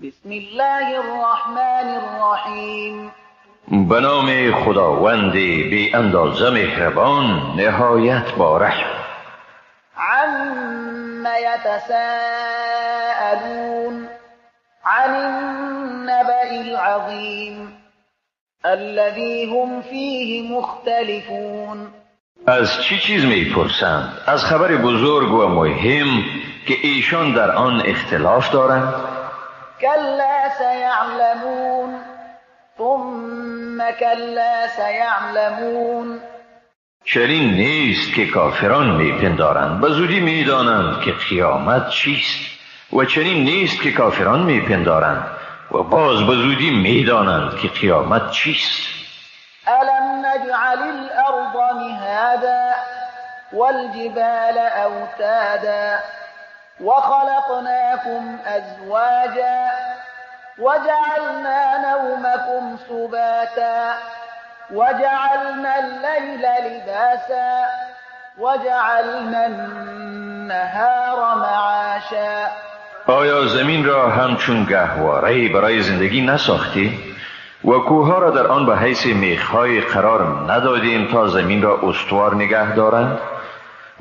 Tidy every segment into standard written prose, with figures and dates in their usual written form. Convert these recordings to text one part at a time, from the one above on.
بسم الله الرحمن الرحیم. به نام خداوند بی اندازه مهربان نهایت بارش. عم یتساءلون عن النبأ العظیم الذی هم فیه مختلفون. از چی چیز میپرسند؟ از خبر بزرگ و مهم که ایشان در آن اختلاف دارند؟ کلا سیعلمون ثم کلا سیعلمون. چنین نیست که کافران میپندارند، به زودی میدانند که قیامت چیست، و چنین نیست که کافران میپندارند و باز به زودی میدانند که قیامت چیست. الم نجعل الارض مهادا والجبال اوتادا وخلقناكم ازواجا وجعلنا نومكم سباتا وجعلنا الليل لباسا وجعلنا النهار معاشا. آیا زمین را همچون گهواره‌ای برای زندگی نساختی؟ و کوهها را در آن به حیث میخ‌های قرار ندادیم تا زمین را استوار نگه دارند؟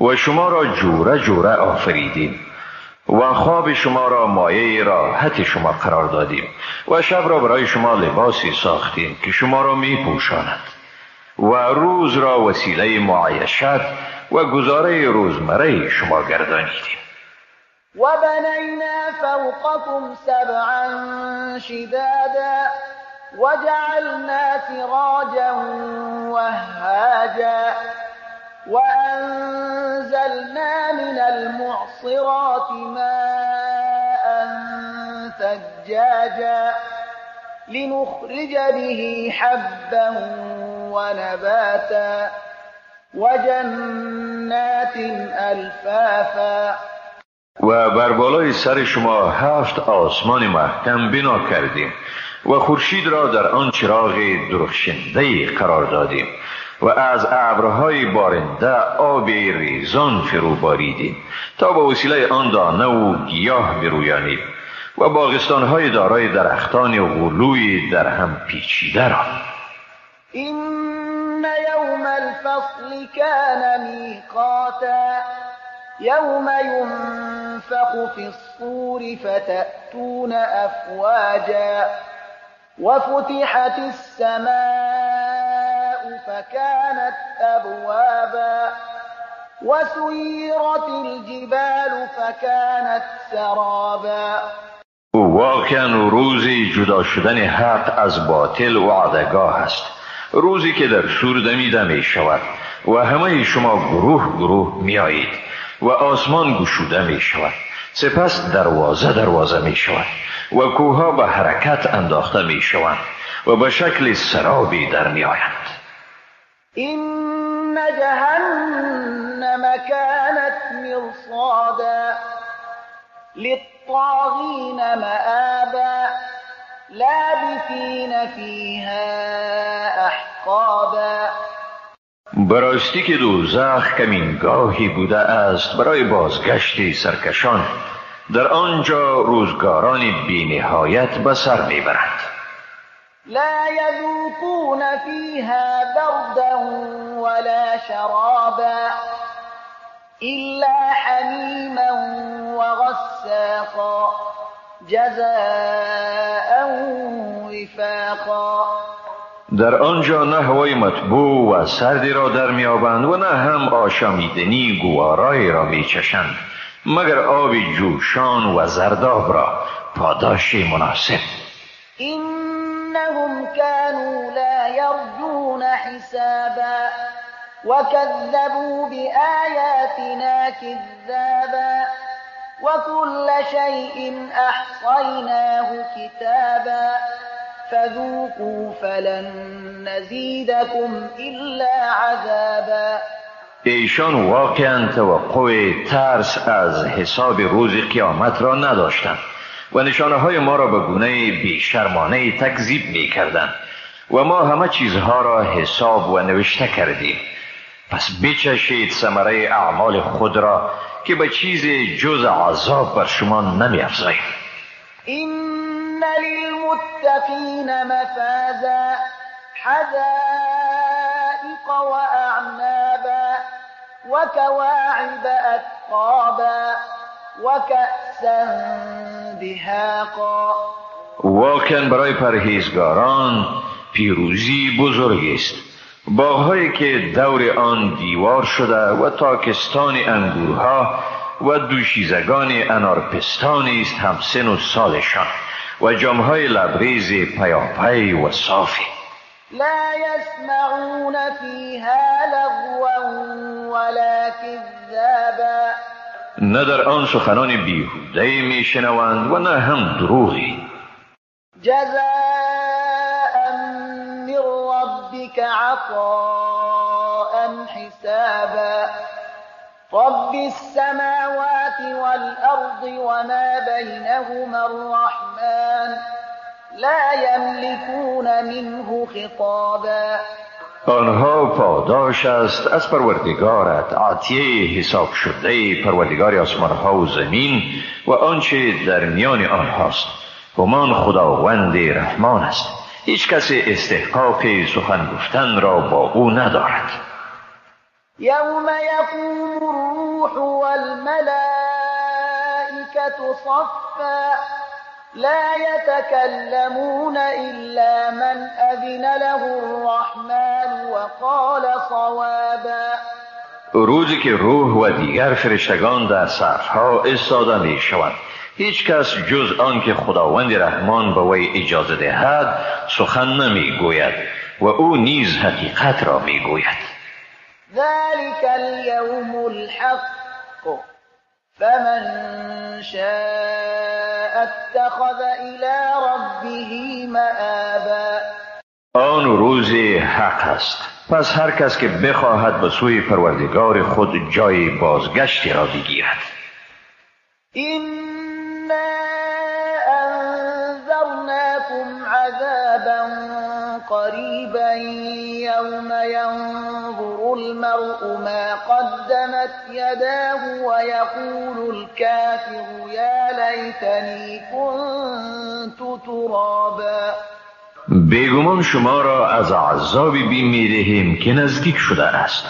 و شما را جوره جوره آفریدیم و خواب شما را مایه راحت شما قرار دادیم و شب را برای شما لباسی ساختیم که شما را می پوشاند و روز را وسیله معیشت و گزاره روزمره شما گردانیدیم. و بنینا فوقكم سبعا شدادا وجعلنا سراجا وهاجا وأنزلنا من المعصرات ماء ثجاجا لنخرج به حبا ونباتا وجنات الفافا. و بر بالای سر شما 7 آسمان محکم بنا کردیم و خورشید را در آن چراغ درخشنده قرار دادیم و از ابرهای بارنده آب ریزان فرو باریدیم تا به وسیله آن دانه و گیاه برویانیم و باغستانهای دارای درختان غلوی در هم پیچیده را. این یوم الفصل کان میقاتا یوم ینفخ فی الصور فتأتون افواجا وفتحت السماء فكانت أبوابا وسيرت الجبال فكانت سرابا. واقعا روزی جدا شدن حق از باطل وعدگاه است، روزی که در سور دمیده می شود و همه شما گروه گروه می آیید و آسمان گشوده می شود، سپس دروازه می شود و کوها به حرکت انداخته می شوند و به شکل سرابی در می آیند. این جهنم كانت مرصادا للطاغین مآبا لابثین فیها احقابا. براستی که دوزخ کمینگاهی بوده است برای بازگشت سرکشان، در آنجا روزگاران بی نهایت به سر میبرند. لا يذوقون فيها بردا ولا شرابا إلا حميما وغساقا جزاء وفاقا. در آنجا نه هوای مطبوع و سردی را در میابند و نه هم آشامیدنی گوارایی را میچشند، مگر آب جوشان و زرداب را پاداش مناسب. إنهم كانوا لا يرجون حسابا وكذبوا بآياتنا كذابا وكل شيء أحصيناه كتابا فذوقوا فلن نزيدكم إلا عذابا. ایشان واقعا توقع ترس از حساب روز قیامت را نداشتند و نشانه های ما را به گونه بیشرمانه تکذیب می کردند و ما همه چیزها را حساب و نوشته کردیم. پس بچشید ثمره اعمال خود را که به چیز جز عذاب بر شما نمی افزاییم. این للمتقين مفازا حدائق وأعنابا وكواعب أترابا وكأسا دهاقا. واقعا برای پرهیزگاران پیروزی بزرگ است. باغ‌هایی که دور آن دیوار شده و تاکستان انگورها و دوشیزگان انارپستانی است همسن و سالشان و جامهای لبریز پیاپی و صافی. لا يسمعون فيها لغوا ولا كذابا. نه در آن سخنان بیهوده میشنوند و نه هم دروغی. جزاء من ربك عطاء حسابا. رب السماوات والأرض وما بينهما الرحمن لا يملكون منه خطابا. آنها پاداش است از پروردگارت، عطیه حساب شده پروردگار آسمانها و زمین و آنچه در میان آنهاست. همان خداوند رحمان است، هیچ کسی استحقاق سخن گفتن را با او ندارد. یوم یقوم الروح والملائکة صفا لا يتكلمون إلا من أذن له الرحمن وقال صوابا. روزی که روح و دیگر فرشتگان در صفها ایستاده می شوند، هیچ کس جز آن که خداوند رحمان به وی اجازه دهد سخن نمی گوید و او نیز حقیقت را می گوید. ذلك اليوم الحق فمن شاء اتخذ إلى ربه مآبا. آن روز حق است، پس هر کس که بخواهد به سوی پروردگار خود جای بازگشتی را بگیرد. إنا أنذرناكم عذابا قريبا يوم ينظر المرء ما قدمت يداه ويقول الكافر يا ليتني كنت ترابا. بیگمان شما را از عذابی بیم می‌دهیم که نزدیک شده است،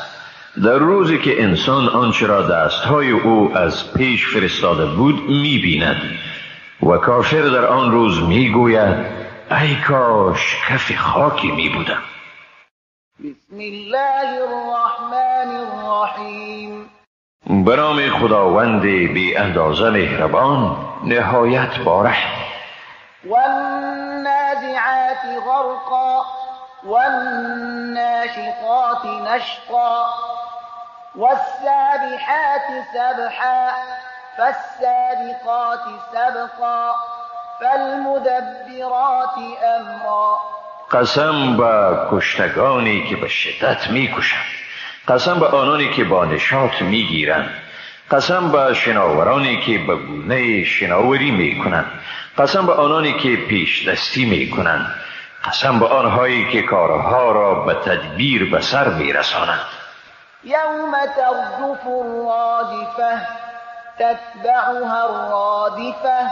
در روزی که انسان آنچه را دستهای او از پیش فرستاده بود می‌بیند و کافر در آن روز می‌گوید ای کاش کف خاکی می‌بودم. بسم الله الرحمن الرحیم. به نام خداوند بی اندازه مهربان نهایت باره. والنازعات غرقا والناشطات نشطا والسابحات سبحا فالسابقات سبقا فالمدبرات امرا. قسم به کشتگانی که به شدت میکشند، قسم به آنانی که با نشاط میگیرند، قسم به شناورانی که به گونه شناوری میکنند، قسم به آنانی که پیش دستی میکنند، قسم به آنهایی که کارها را به تدبیر به سر میرسانند. یوم ترجف الرادفه تتبعها الرادفه.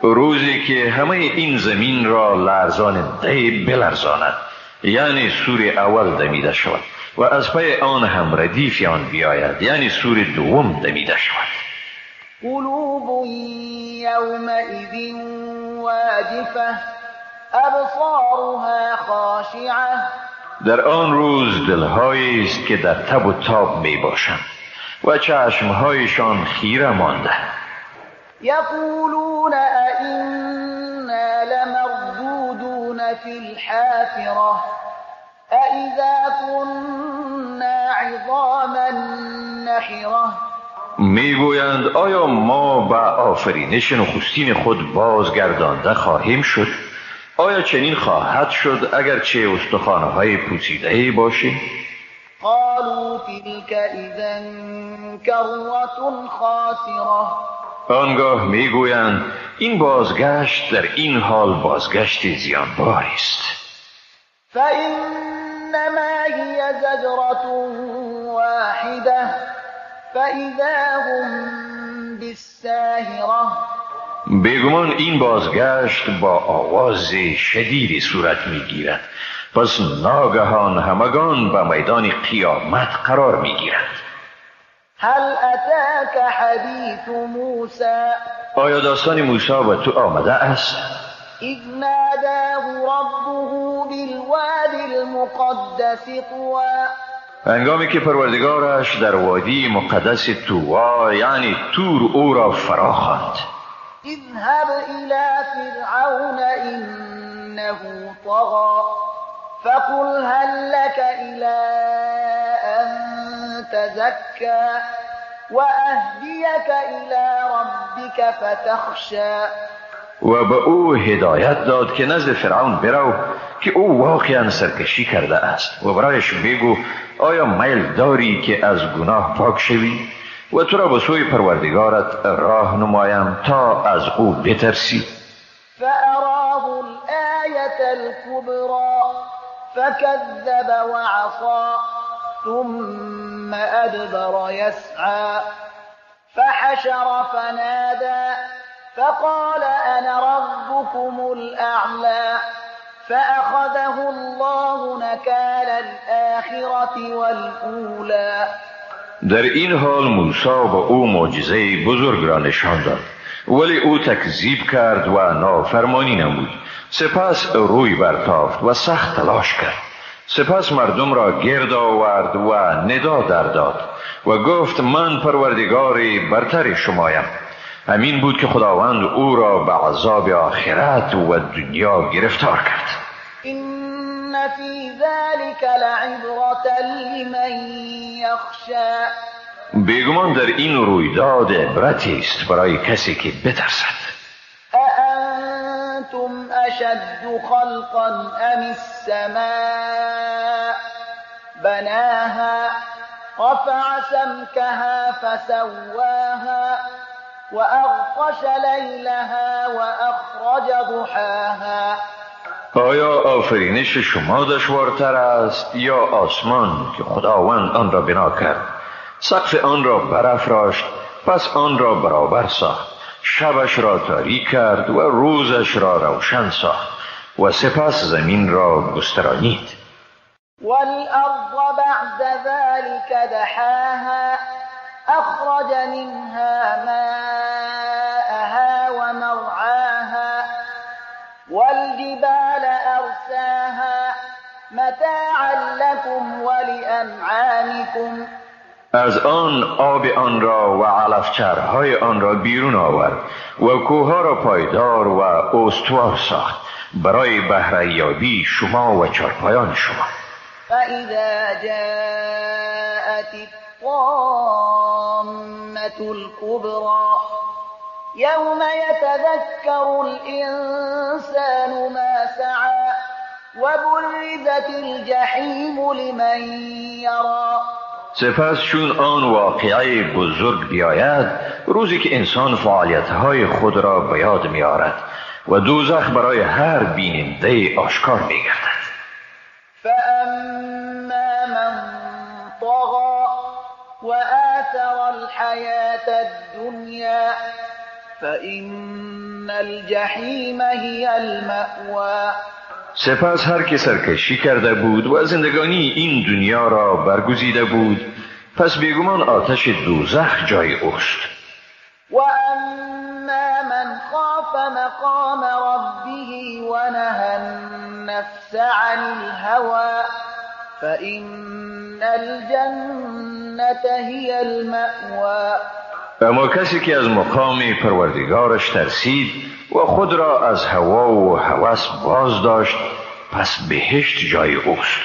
روزی که همه این زمین را لرزاننده بلرزاند، یعنی سور اول دمیده شود و از پی آن هم ردیف آن بیاید، یعنی سور دوم دمیده شود. قلوب یومئذ واجفه ابصارها خاشعه. در آن روز دلهایی است که در تب و تاب می باشند و چشمهایشان خیره مانده. یقولون ائنا لمردودون فی الحافره أإذا كنا عظاما نخره. میگویند آیا ما به آفرینش نخستین خود بازگردانده خواهیم شد؟ آیا چنین خواهد شد اگرچه استخوان‌های پوسیده باشیم؟ قالوا تلك اذا كرة خاسره. آنگاه میگویند این بازگشت در این حال بازگشت زیانبار است. فإنما هي زجرة واحدة فإذا هم بالساهرة. بیگمان این بازگشت با آواز شدیدی صورت میگیرد، پس ناگهان همگان به میدان قیامت قرار میگیرند. هل اتاك حدیث موسی؟ آیا داستان موسی به تو آمده است؟ اذ ناداه ربه بالوادی المقدس طوى، هنگامی که پروردگارش در وادی مقدس طوی یعنی تور او را فرا خواند. اذهب الى فرعون انه طغى فقل هل لك الى ان تزكى واهديك الى ربك فتخشى. و به او هدایت داد که نزد فرعون برو که او واقعا سرکشی کرده است و برایش بگو آیا میل داری که از گناه پاک شوی و تو را به سوی پروردگارت راه نمایم تا از او بترسی. فأراه الآية الكبرى فكذب وعصى ثم أدبر يسعى فحشر فنادى فقال أنا ربكم الأعلى فأخذه الله نكال الآخرة والأولى. در این حال موسی به او معجزه بزرگ را نشان داد، ولی او تکذیب کرد و نافرمانی نمود. سپس روی برتافت و سخت تلاش کرد. سپس مردم را گرد آورد و ندا در داد و گفت من پروردگار برتر شمایم. همین بود که خداوند او را به عذاب آخرت و دنیا گرفتار کرد. این فی ذلک لعبرة لمن یخشی، بیگمان در این رویداد عبرتی است برای کسی که بترسد. اانتم اشد خلقا ام السماء بناها رفع سمكها فسواها وأغطش ليلها وأخرج ضحاها. آیا آفرینش شما دشوارتر است یا آسمان که خداوند آن را بنا کرد؟ سقف آن را برافراشت، پس آن را برابر ساخت، شبش را تاریک کرد و روزش را روشن ساخت و سپس زمین را گسترانید. والأرض بعد ذلك دحاها أخرج منها ماءها ومرعاها والجبال أرساها متاعا لكم ولأنعامكم. از آن آب آن را و علفچرهای آن را بیرون آورد و کوهها را پایدار و استوار ساخت برای بهره‌یابی شما و چارپایان شما. فإذا جاءت الطامة الكبرى يوم يتذكر الإنسان ما سعى وبرزت الجحيم لمن يرى. سپس چون آن واقعه بزرگ بیاید، روزی که انسان فعالیت‌های خود را به یاد می‌آورد و دوزخ برای هر بیننده آشکار می‌گردد. فأما من طغى وآثر الحياة الدنيا فإن الجحيم هي المأوى. سپس هر که سرکشی کرده بود و زندگانی این دنیا را برگزیده بود، پس بیگمان آتش دوزخ جای اوست. و اما من خاف مقام ربه و نهى النفس عن الهوى فإن الجنة هي المأوى. اما کسی که از مقام پروردگارش ترسید و خود را از هوا و هوس باز داشت، پس بهشت جای اوست.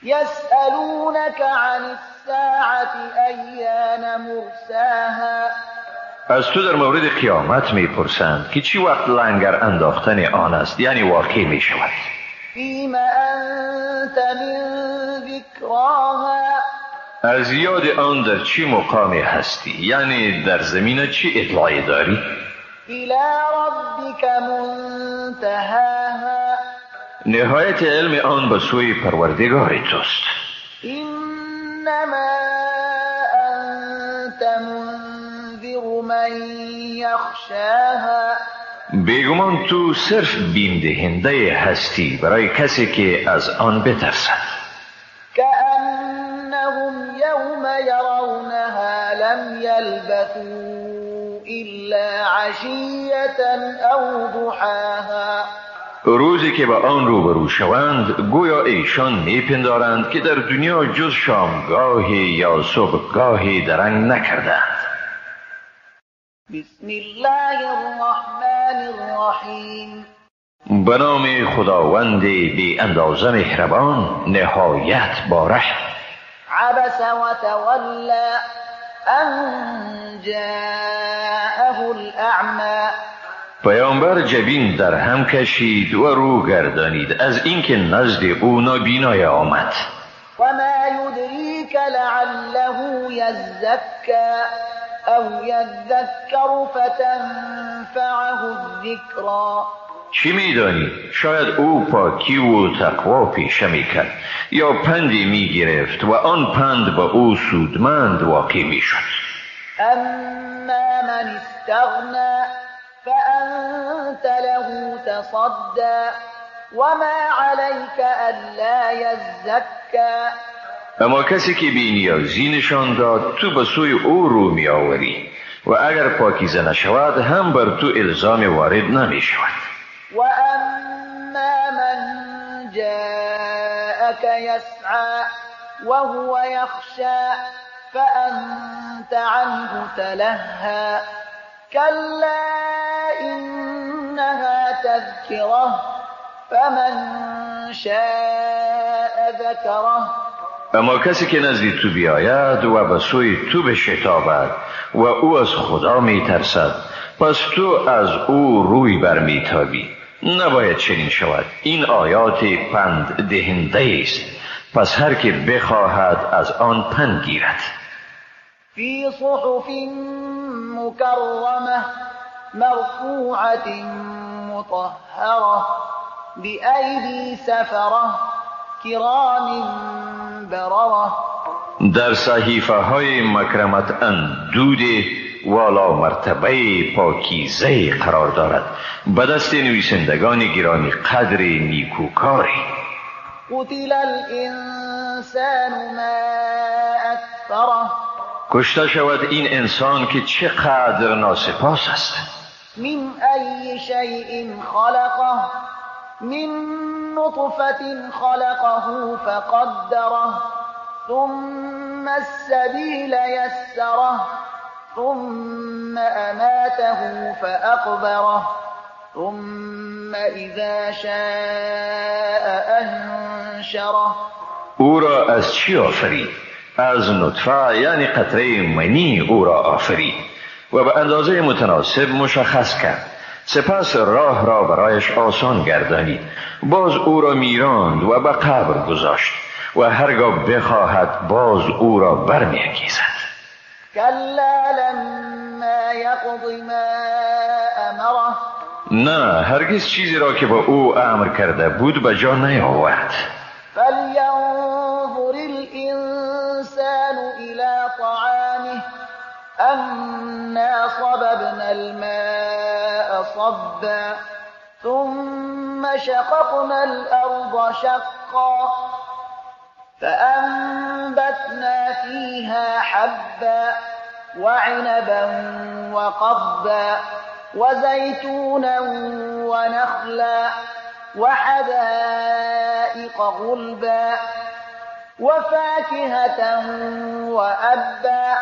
یسألونک عن الساعة ایان مرساها. از تو در مورد قیامت میپرسند که چی وقت لنگر انداختن آن است، یعنی واقع می شود. فیم انت من ذکراها. از یاد آن در چی مقامی هستی، یعنی در زمین چی اطلاعی داری؟ الى ربک منتهاها. نهایت علم آن به سوی پروردگار توست. انما انت منذر من یخشاها. يخشاها بیگمان تو صرف بیم دهنده هستی برای کسی که از آن بترسد. كأنهم يوم يرونها لم يلبثوا إلا عشية أو ضحاها روزی که با آن روبرو شوند گویا ایشان میپندارند که در دنیا جز شامگاهی یا صبحگاهی درنگ نکردند. بسم الله الرحمن الرحیم به نام خداوند بی اندازه مهربان نهایت باره. عبس وتولى أن جاءه الأعمى پیامبر جبین در هم کشید و رو گردانید از اینکه نزد او نابینای آمد. وما يدريك لعله يزكى أو يذكر فتنفعه الذكرى چی میدانی؟ شاید او پاکی و تقوا پیشه میکرد یا پندی میگرفت و آن پند با او سودمند واقع میشد. أما من استغنى فأنت له تصدى وما عليك ألا يزكى اما کسی که بی نیازی نشان داد تو به سوی او رو می آوری و اگر پاکیزه نشود هم بر تو الزام وارد نمی شود. وأما من جاءك يسعى وهو يخشى فأنت عنه تلهى كلا إنها تذكرة فمن شاء ذكره اما کسی که نزد تو بیاید و به سوی تو بشتابد و او از خدا می ترسد پس تو از او روی برمیتابی. نباید چنین شود. این آیات پند دهنده است، پس هر که بخواهد از آن پند گیرد. في صحف مكرمة مرفوعة مطهرة بأيدي سفرة كرام بررة در صحیفه های مکرمت اندود والا مرتبه پاکیزه قرار دارد به دست نویسندگان گرامی قدر نیکوکاری. قتل الإنسان ما أكفره کشته شود این انسان که چقدر ناسپاس است. من أي شيء خلقه من نطفة خلقه فقدره ثم السبيل يسره ثم أماته فأقبره ثم إذا شاء أنشره. او را از چی آفرید؟ از نطفه یعنی قطره منی او را آفرید و به اندازه متناسب مشخص کرد. سپس راه را برایش آسان گردانید. باز او را میراند و به قبر گذاشت و هرگاه بخواهد باز او را برمی‌انگیزد. كلا لما يقض ما أمره نه، هرگز چیزی را که با او امر کرده بود به جا نیاورد. فلينظر الإنسان إلى طعامه أنا صببنا الماء صبا ثم شققنا الأرض شقا فأنبتنا فيها حبا وعنبا وقضبا وزيتونا ونخلا وحدائق غلبا وفاكهة وأبا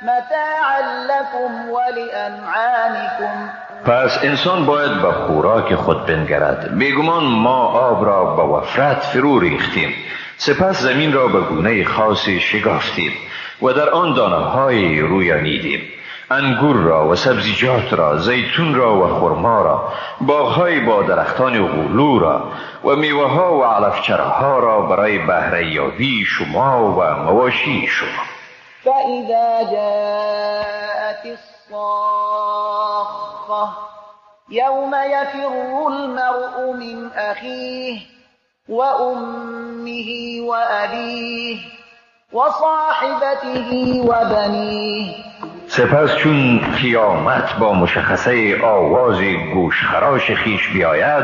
متاعا لكم ولأنعامكم. پس انسان باید به خوراک خود بنگرد. بیگمان ما آب را به وفرت فرو ریختیم، سپس زمین را به گونه خاصی شکافتیم و در آن دانه‌های رویانیدیم. انگور را و سبزیجات را، زیتون را و خرما را، باغ‌های با درختان غلو را و میوه‌ها و علفچرها را برای بهره یابی شما و مواشی شما. فإذا جاءت الصاخة يوم يفر المرء من أخيه وأمه وأبيه وصاحبته وبنيه. سپس چون قیامت با مشخصه آواز گوشخراش خیش بیاید،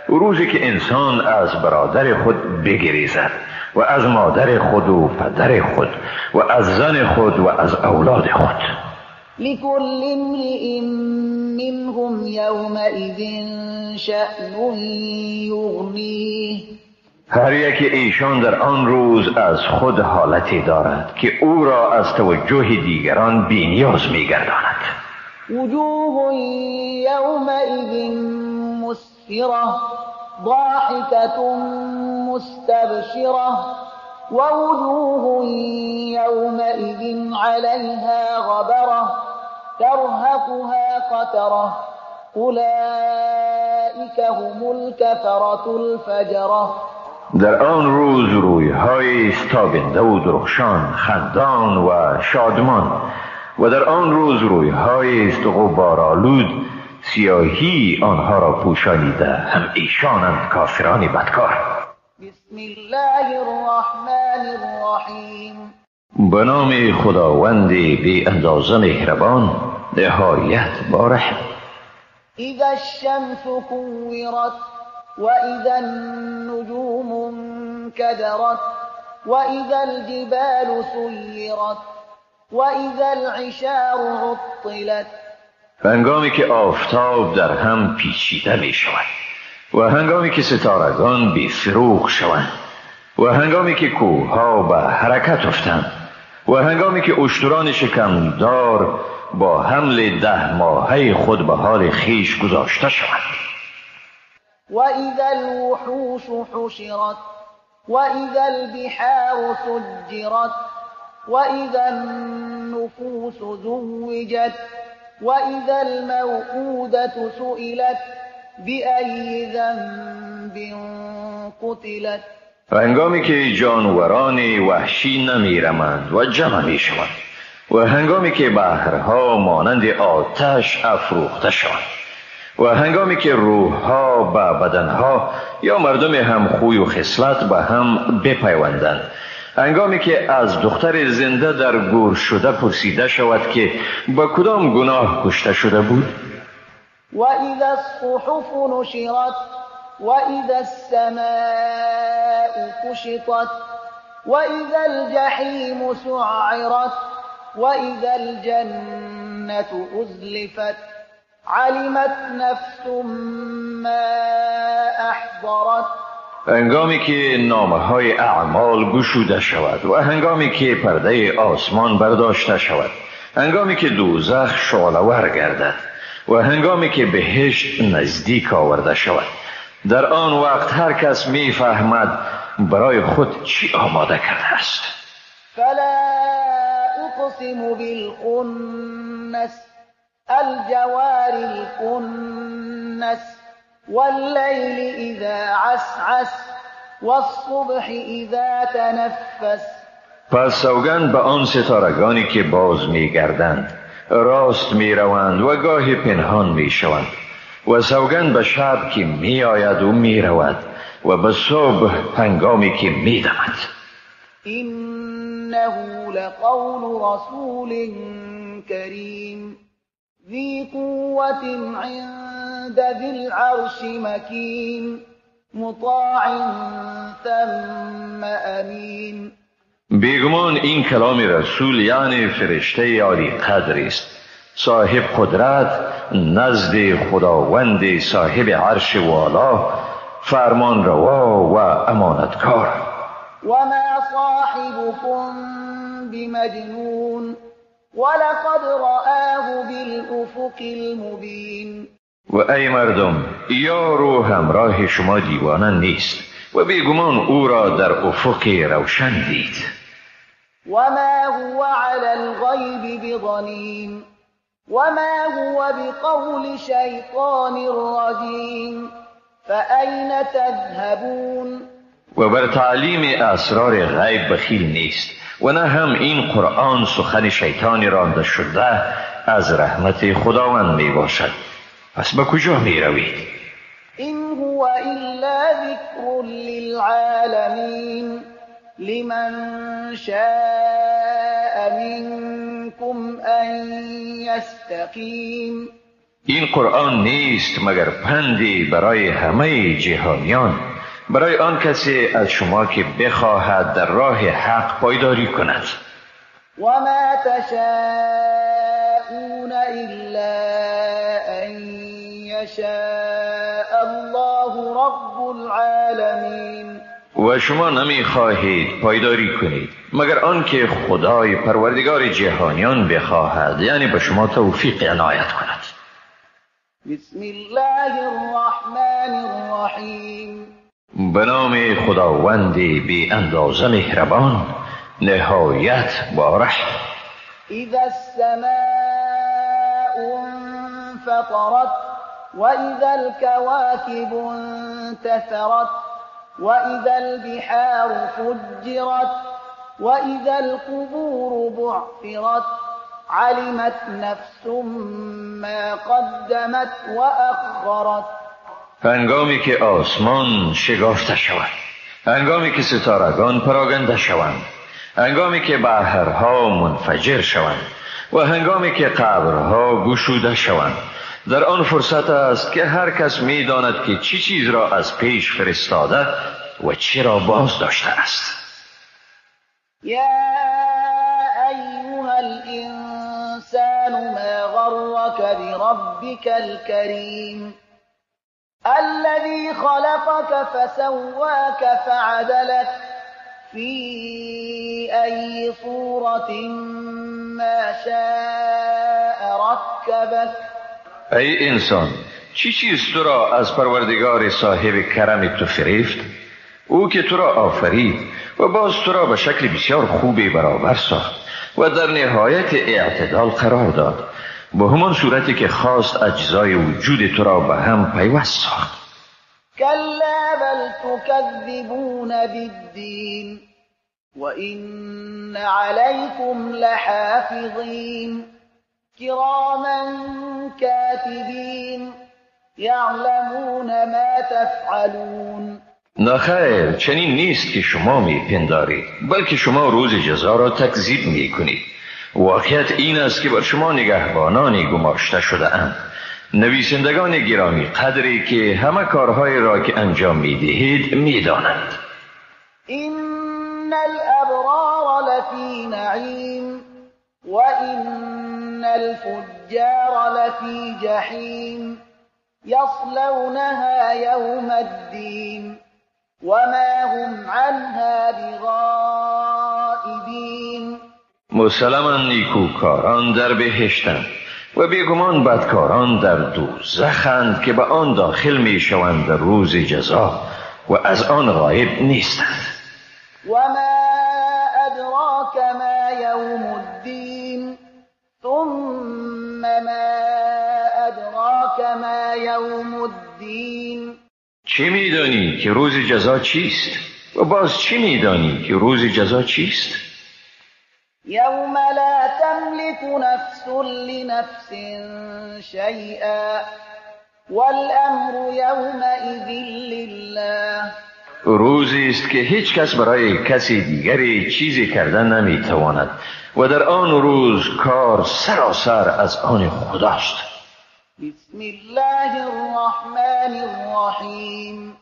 روزی که انسان از برادر خود بگریزد و از مادر خود و پدر خود و از زن خود و از اولاد خود. لكل امرئ منهم يومئذ شأن یغنیه. هر یک ایشان در آن روز از خود حالتی دارد که او را از توجه دیگران بی‌نیاز می‌گرداند. وجوه یومئذ مسفرة ضاحكة مستبشرة ووجوه يومئذ عليها غبرة ترهقها قترة أولئك هم الكفرة الفجرة. در آن روز روی‌های تابنده و درخشان، خندان و شادمان، و در آن روز روی‌های غبارآلود، سیاهی آنها را پوشانیده، هم ایشانند کافران بدکار. بسم الله الرحمن الرحیم. به نام خداوند بی اندازه مهربان، نهایت بارحم. اذا الشمس كورت وإذا النجوم انكدرت وإذا الجبال سيرت وإذا العشار عطلت. هنگامی که آفتاب در هم پیچیده می شود و هنگامی که ستارگان بی فروغ شوند و هنگامی که کوهها به حرکت افتند و هنگامی که اشتران شکمدار با حمل 10 ماهه خود به حال خیش گذاشته شوند. وإذا الوحوش حشرت وإذا البحار سجرت وإذا النفوس زوجت وإذا الموءودة سئلت بأي ذنب قتلت. هنگامی که جانوران وحشی نمیرمند و جمع می شوند و هنگامی که بحرها مانند آتش افروخته شوند و هنگامی که روحها به بدنها یا مردم هم خوی و خصلت به هم بپیوندند، هنگامی که از دختر زنده در گور شده پرسیده شود که با کدام گناه کشته شده بود. و اذا الصحف نشرت و اذا السماء كشطت و اذا الجحیم سعرت و اذا الجنة ازلفت علمت نفس ما احضرت. هنگامی که نامه‌های اعمال گشوده شود و هنگامی که پرده آسمان برداشته شود، هنگامی که دوزخ شعله‌ور گردد و هنگامی که بهشت نزدیک آورده شود، در آن وقت هر کس می‌فهمد برای خود چی آماده کرده است. فلا اقسم بالخنس الجوار الكنس والليل اذا عسعس والصبح اذا تنفس. پس سوگند به آن ستارگانی که باز می‌گردند، راست می‌روند و گاهی پنهان می‌شوند، و سوگند به شب که می‌آید و می‌رود و به صبح هنگامی که می‌دمد. انه لقول رسول کریم ذی قوة عند ذی العرش مکین مطاع ثم امین. بیگمان این کلام رسول یعنی فرشته عالی قدر است، صاحب قدرت نزد خداوند صاحب عرش والا، فرمان روا و امانتکار. وما صاحبكم بمجنون ولقد رآه بالأفق المبین. و ای مردم، یارو همراه شما دیوانه نیست و بیگمان او را در افق روشن دید. وما هو على الغیب بضنین وما هو بقول شیطان رجیم فأین تذهبون. و بر تعلیم اسرار غیب بخیل نیست و نه هم این قرآن سخن شیطانی رانده شده از رحمت خداوند می باشد. پس به کجا می روید؟ این هو الا ذکر للعالمین لمن شاء منکم يعظكم أن يستقيم. این قرآن نیست مگر پندی برای همه جهانیان، برای آن کسی از شما که بخواهد در راه حق پایداری کند. وما تشاءون إلا أن يشاء الله رب العالمین. و شما نمی خواهید پایداری کنید مگر آنکه خدای پروردگار جهانیان بخواهد، یعنی به شما توفیق عنایت کند. بسم الله الرحمن الرحیم. به نام خداوند بی اندازه مهربان، نهایت باره. اذا السماء انفطرت واذا الكواكب انتثرت واذا البحار فجرت واذا القبور بعثرت علمت نفس ما قدمت واخرت. هنگامی که آسمان شکافته شود، هنگامی که ستارگان پراگنده شوند، هنگامی که بحرها منفجر شوند و هنگامی که قبرها گشوده شوند، در آن فرصت است که هر کس می داند که چی چیز را از پیش فرستاده و چی را باز داشته است. یا ایها الانسان ما غرك بربك الكریم الذي خلقك فسواك فعدلك في أي صورة ما شاء ركبك. ای انسان، چی چیز تو را از پروردگار صاحب کرم تو فریفت؟ او که تو را آفرید و باز تو را به شکل بسیار خوبی برابر ساخت و در نهایت اعتدال قرار داد، به همان صورتی که خواست اجزای وجود تو را به هم پیوست ساخت. کلا بل تکذبون بالدین وإن عليكم لحافظین كراما كاتبین یعلمون ما تفعلون. نخیر، چنین نیست که شما میپندارید، بلکه شما روز جزا را تکذیب میکنید. واقعیت این است که بر شما نگهبانانی گماشته شده اند، نویسندگان گرامی قدری که همه کارهای را که انجام میدهید میدانند. این الابرار لفی نعیم و این الفجار لفی جحیم یصلونها یوم الدین وما هم عنها بغائبین. مسلماً نیکوکاران در بهشتند و بیگمان بدکاران در دوزخند که به آن داخل می شوند در روز جزا و از آن غایب نیستند. وما ادراک ما یوم الدین ثم ما ادراک ما یوم الدین. چی میدانی که روز جزا چیست؟ و باز چی میدانی که روز جزا چیست؟ یوم لا تملك نفس لنفس شیئا والامر یومئذ لله. روزی است که هیچ کس برای کسی دیگری چیزی کردن نمیتواند و در آن روز کار سراسر از آن خداست. بسم الله الرحمن الرحیم.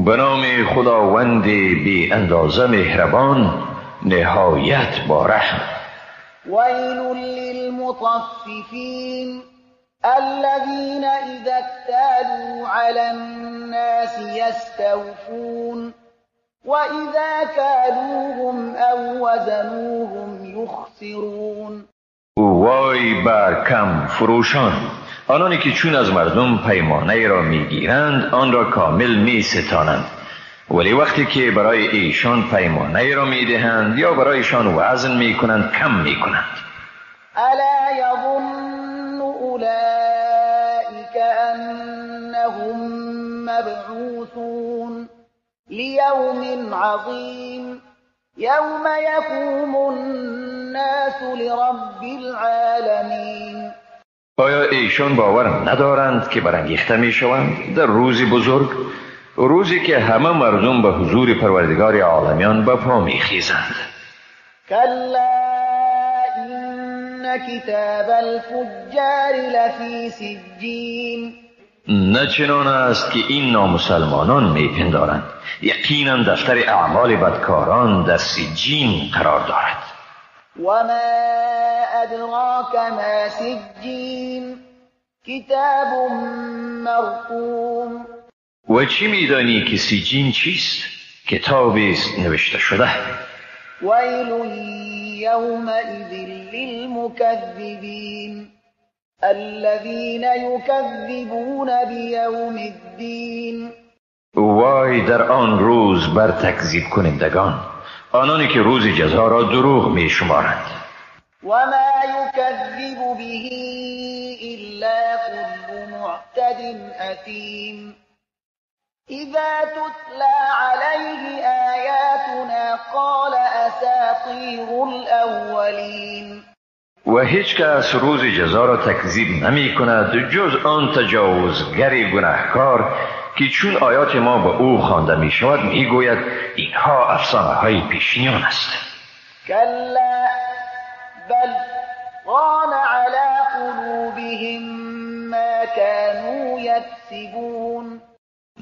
به نام خداوند بی اندازه مهربان، نهایت با رحم. ویل للمطففین الذين اذا اكتالوا على الناس يستوفون واذا كالوهم او وزنوهم يخسرون. وای بر کم فروشان، آنانی که چون از مردم پیمانه را میگیرند آن را کامل میستانند، ولی وقتی که برای ایشان پیمانه را میدهند یا برایشان وزن میکنند کم میکنند. الا یظن اولئک انهم مبعوثون لیوم عظیم یوم یقوم الناس لرب العالمین. آیا ایشان باور ندارند که برانگیخته میشوند در روزی بزرگ، روزی که همه مردم به حضور پروردگار عالمیان به پا میخیزند؟ کلا كتاب الفجار لفی سجین. نه چنان است که این نامسلمانان میپندارند. یقینا دفتر اعمال بدکاران در سجین قرار دارد. وما ادراک ما سجین کتاب مرقوم. و چی میدانی که سجین چیست؟ کتابی است نوشته شده. ویل یومئذ للمکذبین الذین یکذبون بیوم الدین. وای در آن روز بر تکذیب کنندگان، آنانی که روز جزا را دروغ می شمارند. وما یکذب به الا كل معتد اثیم اذا تتلى عليه آیاتنا قال اساطیر الاولین. و هیچ کس روز جزا را تکذیب نمی کند جز آن تجاوزگر گناهکار که چون آیات ما به او خوانده می شود می گوید اینها افسانه های پیشینیان است. کلا بل ران على قلوبهم ما كانوا یکسبون.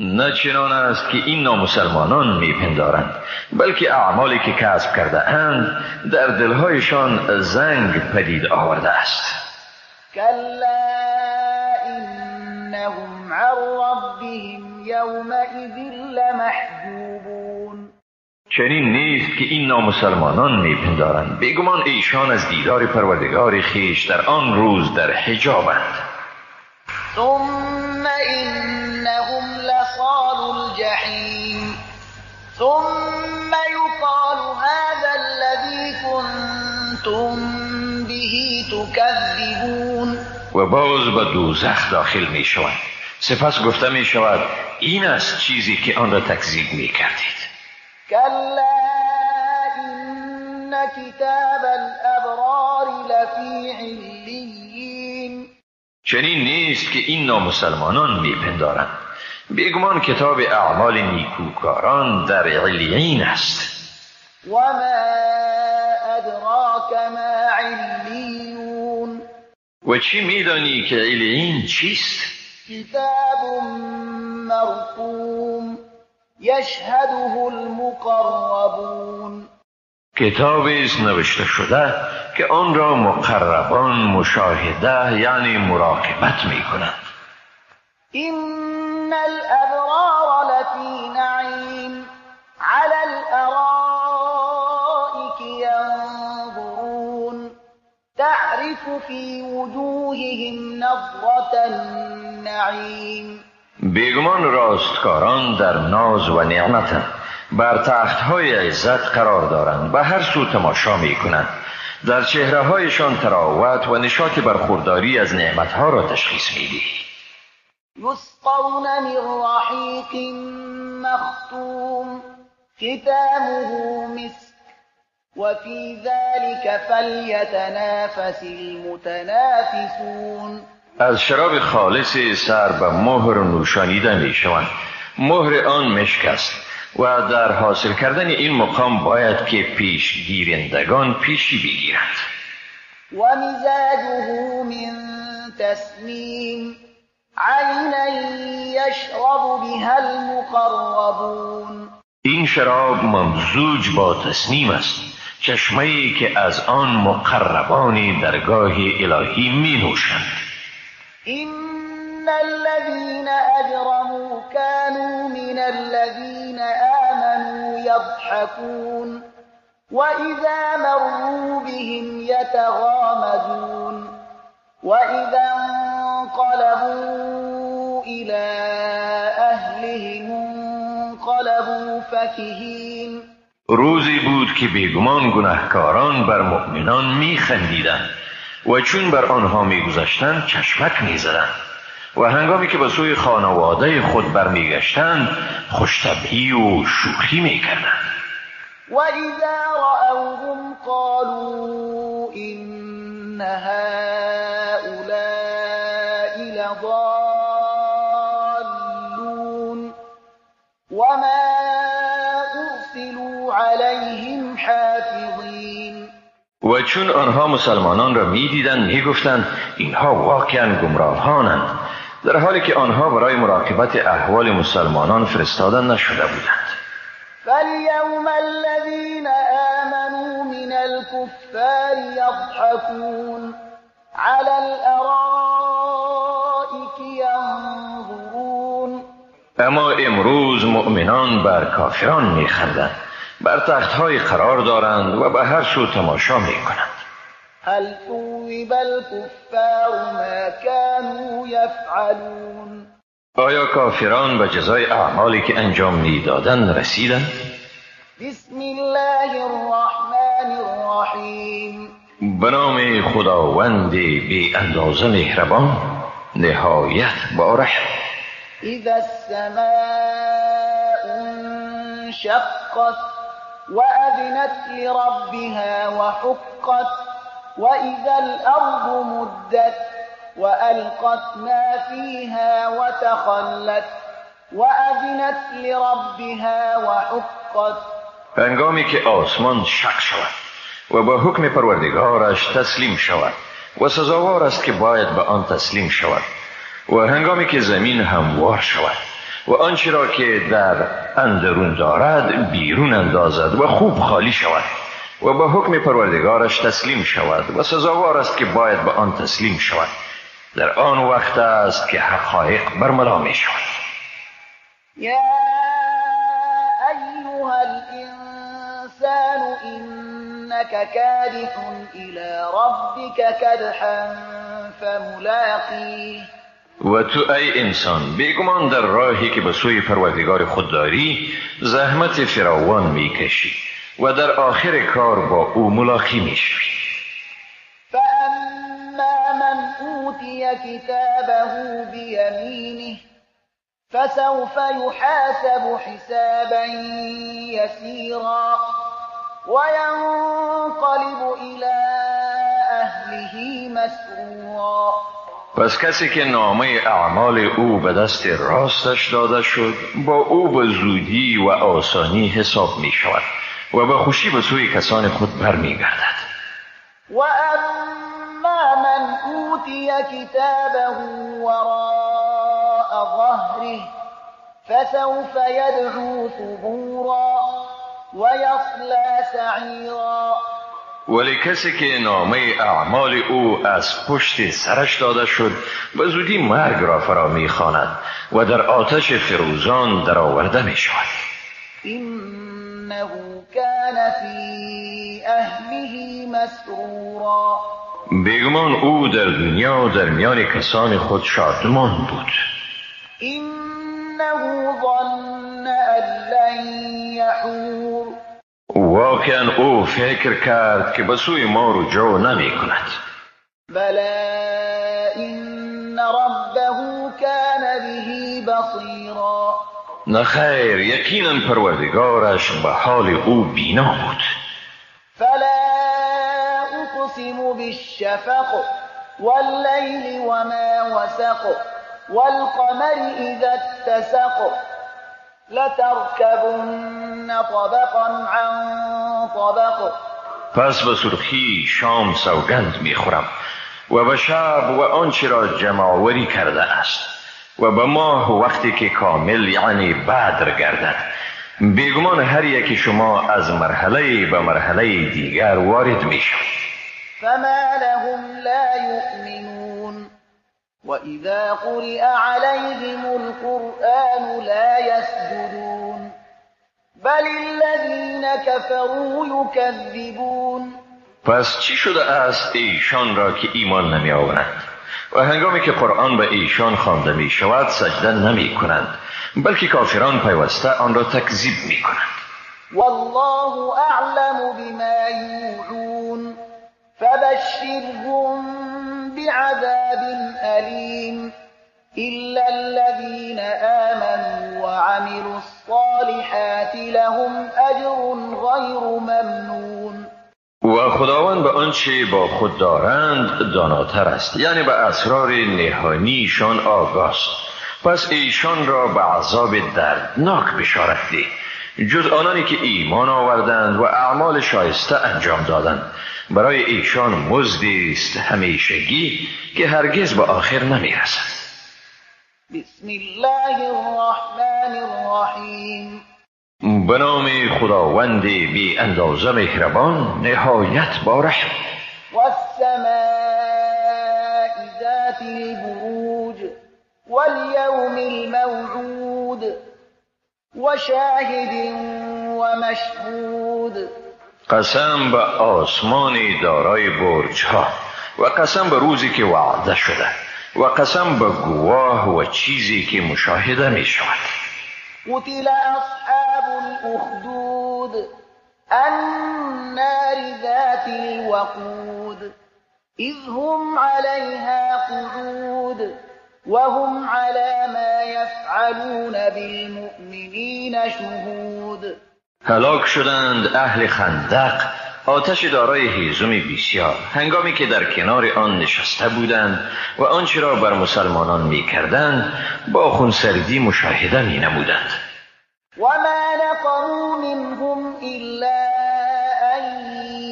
نه چنان است که این نامسلمانان میپندارند، بلکه اعمالی که کسب کرده اند در دلهایشان زنگ پدید آورده است. کلا انهم عن ربهم یومئذ لمحجوبون. چنین نیست که این نامسلمانان میپندارند، بیگمان ایشان از دیدار پروردگار خیش در آن روز در حجابند. ثم انهم لصال الجحیم ثم یقال هذا الذی کنتم به تکذبون. و باز به دوزخ داخل می شوند. سپس گفته می شود این است چیزی که آن را تکذیب می کردید. کلا این کتاب الابرار لفی علیین. چنین نیست که این نامسلمانان میپندارند، بیگمان کتاب اعمال نیکوکاران در علیین است. و ما ادراک ما علیون. و چی میدانی که علیین چیست؟ کتاب مرقوم یشهده المقربون. کتابی است نوشته شده که آن را مقربان مشاهده یعنی مراقبت میکنند. این الابرار لفی نعیم على الارائک ینظرون تعرف فی وجوههم نظرة النعیم. بیگمان راستکاران در ناز و نعمت بر تختهای عزت قرار دارند، به هر سو تماشا می کنند. در چهره هایشان تراوت و نشاط برخورداری از نعمتها را تشخیص می دهی. یسقون من رحیق مختوم ختامه مسک وفي ذلك فلیتنافس المتنافسون. از شراب خالص سر به مهر نوشانیده می شوند. مهر آن مشک است و در حاصل کردن این مقام باید که پیشگیرندگان پیشی بگیرند. و مزاجه من تسنیم عینا یشرب بها المقربون. این شراب ممزوج با تسنیم است، چشمه‌ای که از آن مقربان درگاه الهی می نوشند. إن الذين أجرموا كانوا من الذين آمنوا يضحكون وإذا مروا بهم يتغامزون وإذا انقلبوا إلى أهلهم انقلبوا فكهين. روزی بود که بیگمان گناهکاران بر مؤمنان می خندیدند و چون بر آنها می گذشتند چشمک می زدند و هنگامی که به سوی خانواده خود برمیگشتند خوش‌طبعی و شوخی می کردند. و اذا رأوهم قالوا إن هؤلاء لضالون وما أرسلوا عليهم حافظين. و چون آنها مسلمانان را می دیدند می گفتند اینها واقعا گمراهانند، در حالی که آنها برای مراقبت احوال مسلمانان فرستاده نشده بودند. فاليوم الذين آمنوا من الكفار يضحكون على الأرائك ينظرون. اما امروز مؤمنان بر کافران می خندند، بر تختهای قرار دارند و به هر سو تماشا می کنند. هل ثوب الكفار ما كانوا يفعلون. آیا کافران به جزای اعمالی که انجام می دادند رسیدند؟ بسم الله الرحمن الرحیم. به نام خداوند بی اندازه مهربان، نهایت بارحم. اذا السماء انشقت وأذنت لربها وحقت وإذا الأرض مدت وألقت ما فيها وتخلت وأذنت لربها وحقت. هنگامی که آسمان شق شود و با حکم پروردگارش تسلیم شود و سزاوار است که باید به آن تسلیم شود، و هنگامی که زمین هموار شود و آنچه را که در اندرون دارد بیرون اندازد و خوب خالی شود و به حکم پروردگارش تسلیم شود و سزاوار است که باید به آن تسلیم شود، در آن وقت است که حقایق برملا می شود. یا ایها الانسان انك کادح الى ربك کدحا فملاقیه. و تو ای انسان بیگمان در راهی که به سوی پروردگار خود داری زحمت فراوان می کشی و در آخر کار با او ملاقی می شوی. فاما من اوتی کتابه بیمینه فسوف یحاسب حسابا یسیرا وینقلب الی اهله مسرورا. پس کسی که نامه اعمال او به دست راستش داده شد با او به زودی و آسانی حساب می شود و به خوشی به سوی کسان خود برمی گردد. و اما من اوتی کتابه وراء ظهره فسوف یدعو ثبورا ویصلی سعیرا. ولی کسی که نامه اعمال او از پشت سرش داده شد به زودی مرگ را فرا می خواند و در آتش فروزان در آورده می شود. انه کان فی اهله مسرورا. بیگمان او در دنیا در میان کسان خود شادمان بود. انه ظن ان لن یحور. واقعا او فکر کرد که به سوی ما رجوع نمی کند. بلی ان ربه کان به بصیرا. نخیر، یقینا پروردگارش به حال او بینا بود. فلا اقسم بالشفق واللیل وما وسق والقمر اذا اتسق لتركبن طبقا عن طبق. پس به سرخی شام سوگند میخورم و به شب و آنچه را جمع‌آوری کرده است و به ماه وقتی که کامل یعنی بدر گردد. بیگمان هر یکی شما از مرحله به مرحله دیگر وارد میشود. فما لهم لا یؤمنون وإذا قرئ عليهم القرآن لا يسجدون بل الذين كفروا يكذبون. پس چی شده است ایشان را که ایمان نمی آورند و هنگامی که قرآن به ایشان خوانده می شود سجده نمی کنند، بلکه کافران پیوسته آن را تکذیب می کنند. والله اعلم بما یوعون فبشرهم بعذاب أليم إلا الذين آمنوا وعملوا الصالحات لهم أجر غير ممنون. و خداوند به آنچه با خود دارند داناتر است، یعنی به اسرار نهانیشان آگاست. پس ایشان را به عذاب دردناک بشارت ده، جز آنانی که ایمان آوردند و اعمال شایسته انجام دادند، برای ایشان مزدی است همیشگی که هرگز به آخر نمیرسد. بسم الله الرحمن الرحیم. به نام خداوند بی اندازه مهربان نهایت بارحم. والسماء ذات البروج واليوم الموعود وشاهد ومشهود. قسم به آسمانی دارای برج ها و قسم به روزی که وعده شده و قسم به گواه و چیزی که مشاهده می شود. قتل اصحاب الاخدود النار ذات الوقود اذ هم عليها قعود وهم على ما يفعلون بالمؤمنين شهود. هلاک شدند اهل خندق، آتش دارای هیزم بسیار، هنگامی که در کنار آن نشسته بودند و آنچه را بر مسلمانان می کردند با خونسردی مشاهده می نمودند. وما نقموا منهم إلا أن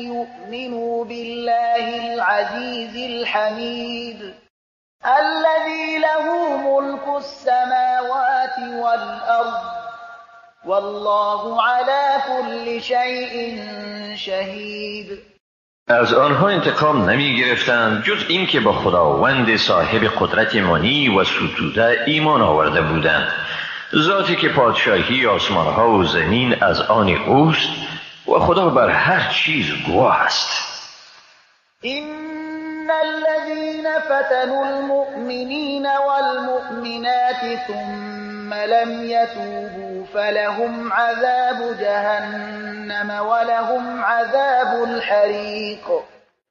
يؤمنوا بالله العزيز الحميد الذي له ملك السماوات والأرض والله على كل شيء شهید. از آنها انتقام نمی گرفتند جز این که با خداوند صاحب قدرت منی و ستوده ایمان آورده بودند، ذاتی که پادشاهی آسمانها و زمین از آن اوست و خدا بر هر چیز گواه است. إن الذين فتنوا المؤمنين والمؤمنات ثم لم يتوبوا فلهم عذاب جهنم ولهم عذاب الحریق.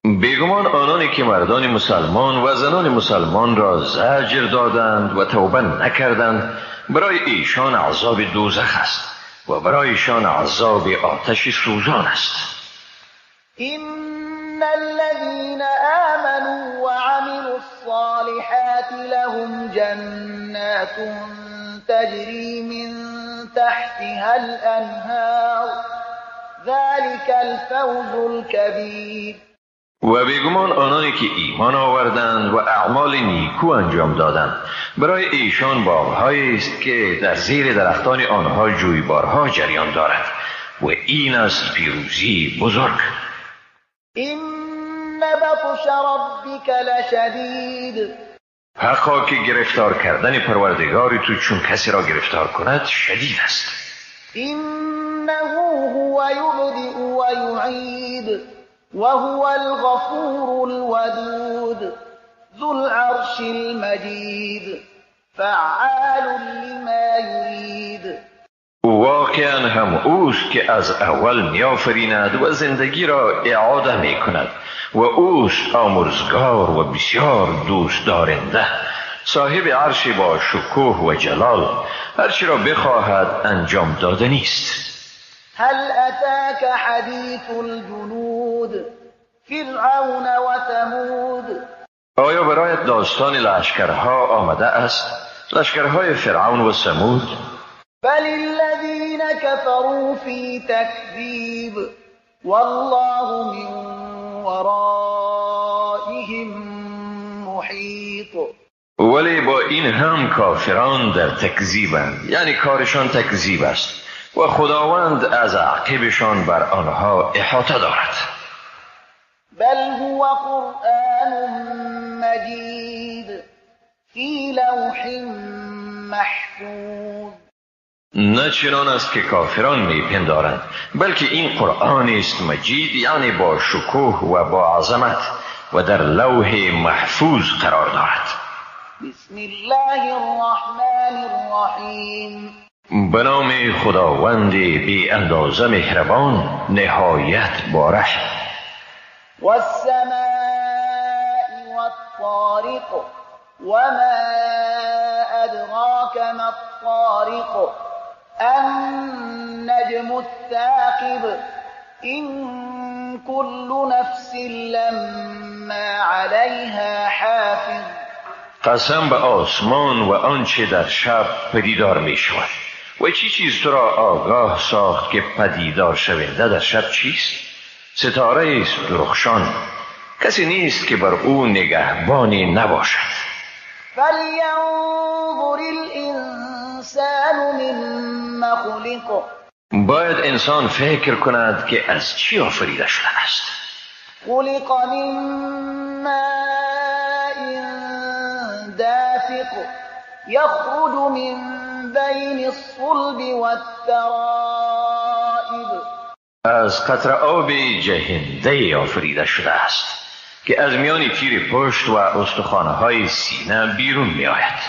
بیگمان آنانی که مردان مسلمان و زنان مسلمان را زجر دادند و توبه نکردند برای ایشان عذاب دوزخ است و برایشان عذاب آتش سوزان است. إن الذين آمنوا وعملوا الصالحات لهم جنات تجري من تحتها الأنهار ذلك الفوز الكبير. و بیگمان آنانی که ایمان آوردند و اعمال نیکو انجام دادند برای ایشان باغ‌هایی است که در زیر درختان آنها جویبارها جریان دارد و این است پیروزی بزرگ. این بطش ربک لشدید. حقا که گرفتار کردن پروردگار تو چون کسی را گرفتار کند شدید است. اینه هو یبدئ و یعید وهو الغفور الودود ذو العرش المجید فعال لما یرید. واقعا هم اوست که از اول می‌آفریند و زندگی را اعاده می‌کند و اوست آمرزگار و بسیار دوست دارنده، صاحب عرش با شکوه و جلال، هرچی را بخواهد انجام دادنی است. هل اتاک حدیث الجنود فرعون و ثمود. آیا برایت داستان لشکرها آمده است، لشکرهای فرعون و ثمود؟ بل الذین كفروا فی تکذیب والله من ورائهم محیط. ولی با این هم کافران در تکذیبند، یعنی کارشان تکذیب است و خداوند از عقبشان بر آنها احاطه دارد. بل هو قرآن مجید فی لوح محفوظ. نه چنان است که کافران میپندارند، بلکه این قرآن است مجید، یعنی با شکوه و با عظمت و در لوح محفوظ قرار دارد. بسم الله الرحمن الرحیم. به نام خداوند بی اندازه مهربان نهایت بارحم. والسماء والطارق وما أدراك ما الطارق النجم الثاقب إن كل نفس لما عليها حافظ. قسم به آسمان و آنچه در شب پدیدار می شود. و چی چیز تو را آگاه ساخت که پدیدار شونده در شب چیست؟ ستاره است درخشان، کسی نیست که بر او نگهبانی نباشد. فلینظر الانسان مما خلق. باید انسان فکر کند که از چی آفریده شده است. خلق من ماء دافق یخرج من بین الصلب والترائب. از قطره آب جهنده آفریده شده است که از میان تیر پشت و استخوان‌های سینه بیرون می آید.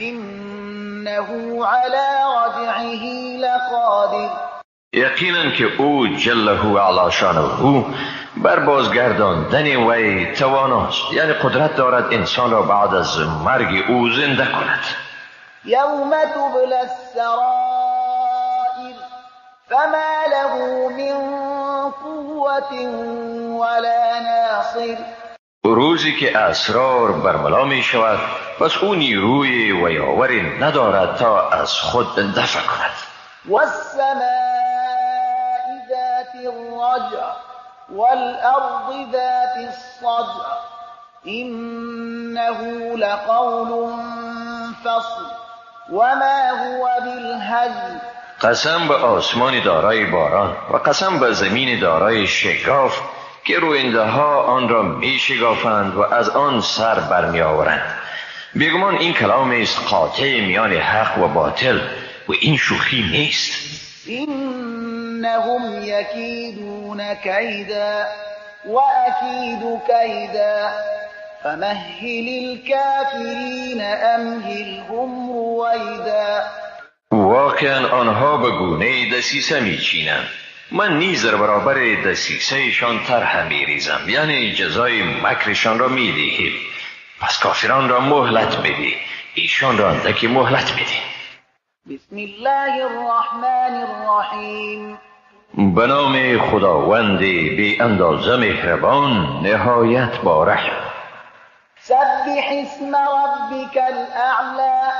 انه علی رجعه لقادر. یقینا که او جله علی شانه بر بازگرداندن وی تواناست، یعنی قدرت دارد انسان را بعد از مرگ او زنده کند. یوم تبلی السرائر فما له من قوة ولا ناصر. روزی که اسرار برملا می شود، پس او نیروی و یاوری ندارد تا از خود دفع کند. والسماء ذات الرجع والأرض ذات الصدع إنه لقول فصل وما هو بالهزل. قسم به آسمان دارای باران و قسم به زمین دارای شگاف که روینده ها آن را می شگافند و از آن سر برمی آورند. بیگمان این کلام است قاطع میان حق و باطل و این شوخی نیست. إنهم يكيدون كيدا وأكيد كيدا فمهل الكافرين أمهلهم رويدا. واقعا آنها به گونه دسیسه می چینند، من نیز در برابر دسیسه شان طرح می ریزم، یعنی جزای مکرشان را می دهیم. پس کافران را مهلت بده، ایشان را اندکی مهلت بده. بسم الله الرحمن الرحیم. به نام خداوند بی اندازه مهربان نهایت با رحم. سبح اسم ربک الاعلی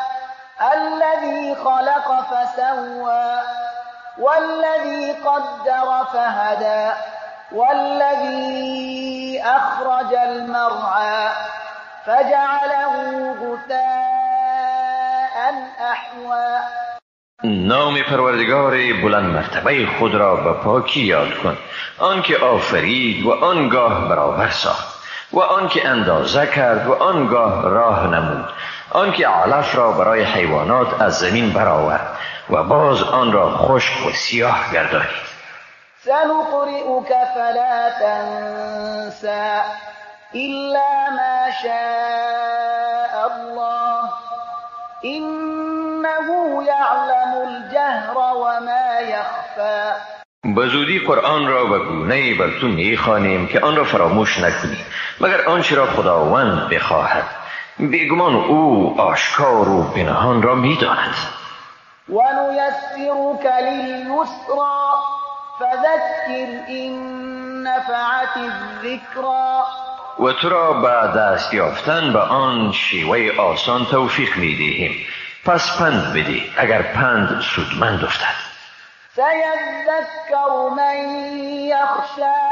الذي خلق فسوى والذي قدر فهدى والذي أخرج المرعى فجعله غثاء أحوى. نام پروردگار بلند مرتبه خود را به پاکی یاد کن، آنکه آفرید و آنگاه برابر ساخت و آنکه اندازه کرد و آنگاه راه نمود، آنکه علف را برای حیوانات از زمین برآورد و باز آن را خشک و سیاه گردانید. سنقرئك فلا تنسى إلا ما شاء الله إنه يعلم الجهر وما يخفى. به زودی قرآن را به گونه‌ای بر تو می‌خوانیم که آن را فراموش نکنی مگر آنچه را خداوند بخواهد. بیگمان او آشکار و پنهان را می‌داند. ونيسرك لليسرى فذكر إن نفعت الذكرى. و تو را به دست یافتن به آن شیوه آسان توفیق می‌دهیم، پس پند بده اگر پند سودمند افتد. سيذكر من يخشى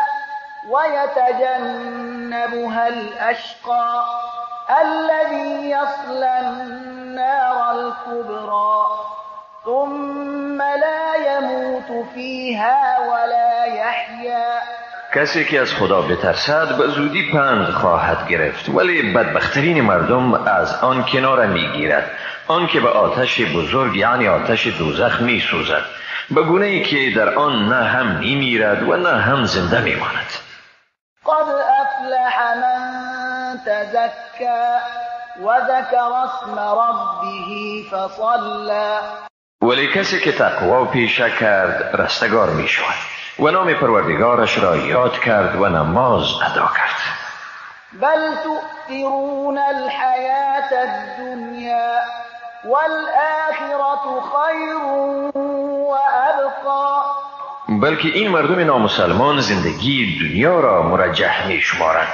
ويتجنبها الأشقى الذي يصلى النار الكبرى ثم لا يموت فيها ولا يحيا. کسی که از خدا بترسد به زودی پند خواهد گرفت، ولی بدبخترین مردم از آن کنار میگیرد، آن که به آتش بزرگ یعنی آتش دوزخ میسوزد، به گونه‌ای که در آن نه هم میمیرد و نه هم زنده میماند. قد افلح من تزكى وذكر اسم ربه فصلى. ولی کسی که تقوا پیشه کرد رستگار می شود و نام پروردگارش را یاد کرد و نماز ادا کرد. بل تؤثرون الحياة الدنيا والآخرة خير وأبقى. بلکه این مردم نامسلمان زندگی دنیا را مرجح می شمارند،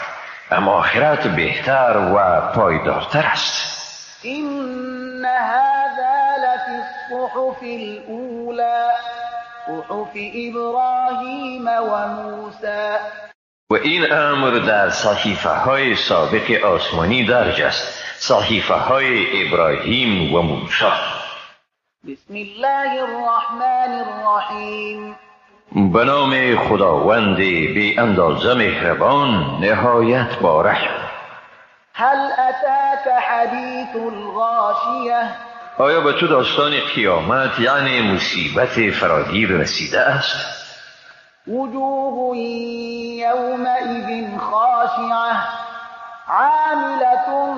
اما آخرت بهتر و پایدارتر است. إن هذا لفي الصحف الأولى صحف إبراهیم و موسی. و این امر در صحیفه های سابق آسمانی درج است، صحیفه های ابراهیم و موسی. بسم الله الرحمن الرحیم. به نام خداوند بی اندازه مهربان نهایت باره. هل اتاک حدیث الغاشیه. آیا به تو داستان قیامت یعنی مصیبت فراگیر رسیده است؟ وجوه یومئذ خاشعه عاملة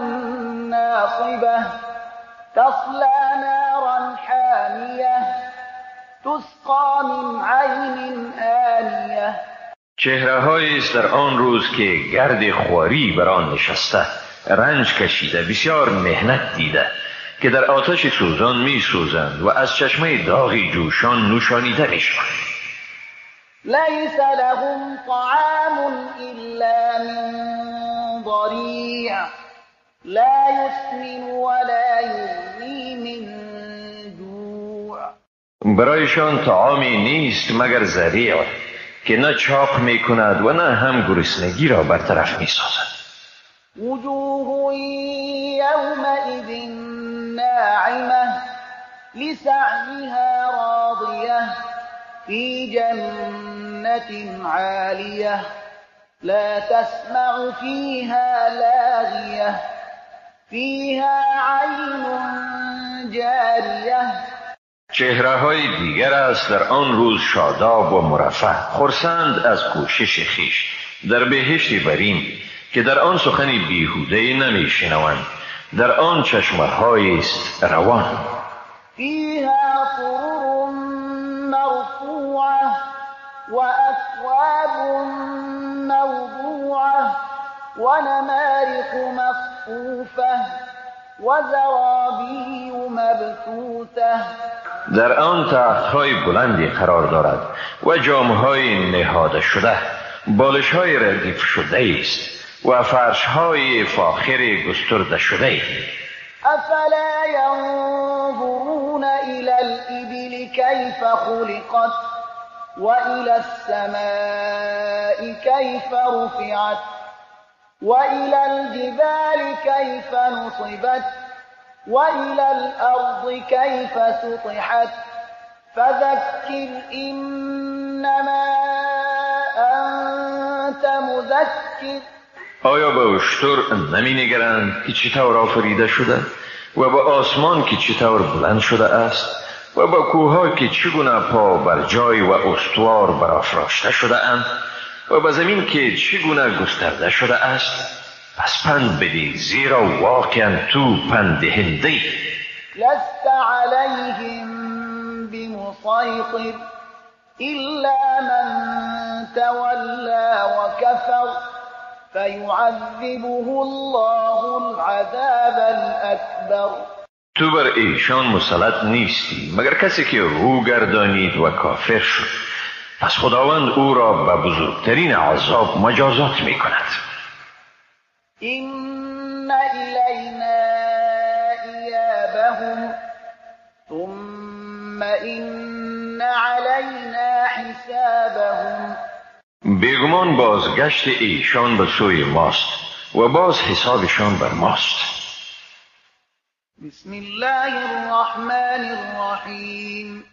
ناصبه تصلى نارا حامیه تسقى من عین آنیه. چهره‌هایی است در آن روز که گرد خواری بر آن نشسته، رنج کشیده، بسیار مهنت دیده، که در آتش سوزان می سوزند و از چشمه داغی جوشان نوشانیده می شوند. لیس لهم طعام الا من ضریع لا یسمن ولا یغنی من جوع. برایشان طعامی نیست مگر ذریع که نه چاق می کند و نه هم گرسنگی را برطرف می سازد. وجوه یومئذ ناعمه لسعیها راضیه فی جنة عالیه لا تسمع فیها لاغیه فیها عین جاریه. چهره‌های دیگر است در آن روز شاداب و مرفه، خرسند از کوشش خیش در بهشتی برین که در آن سخنی بیهوده نمی شنوند، در آن چشمه‌هایی است روان. فیها سرر مرفوعه و اکواب موضوعه و نمارق مصفوفه و زرابی مبثوثه. در آن تخت‌های بلندی قرار دارد و جام‌های نهاده شده، بالش‌های ردیف شده است و فرش‌های فاخر گسترده شده. افلا ينظرون الى الابل كيف خلقت والى السماء كيف رفعت والى الجبال كيف نصبت والى الارض كيف سطحت فذكر انما انت مذكر. آیا به اشتر نمی نگرند که چطور آفریده شده و به آسمان که چطور بلند شده است و به کوه‌ها که چگونه پا بر جای و استوار برافراشته شده اند و به زمین که چگونه گسترده شده است؟ پس پند بدی، زیرا واقعا تو پند دهنده. لست علیهم بمسیطر الا من تولی و کفر فیعذبه الله العذاب الاکبر. تو بر ایشان مسلط نیستی مگر کسی که رو گردانید و کافر شد، پس خداوند او را به بزرگترین عذاب مجازات می کند. این الینا ایابهم ثم این علینا حسابهم. بیگمان بازگشت ایشان به سوی ماست و باز حسابشان بر ماست. بسم الله الرحمن الرحیم.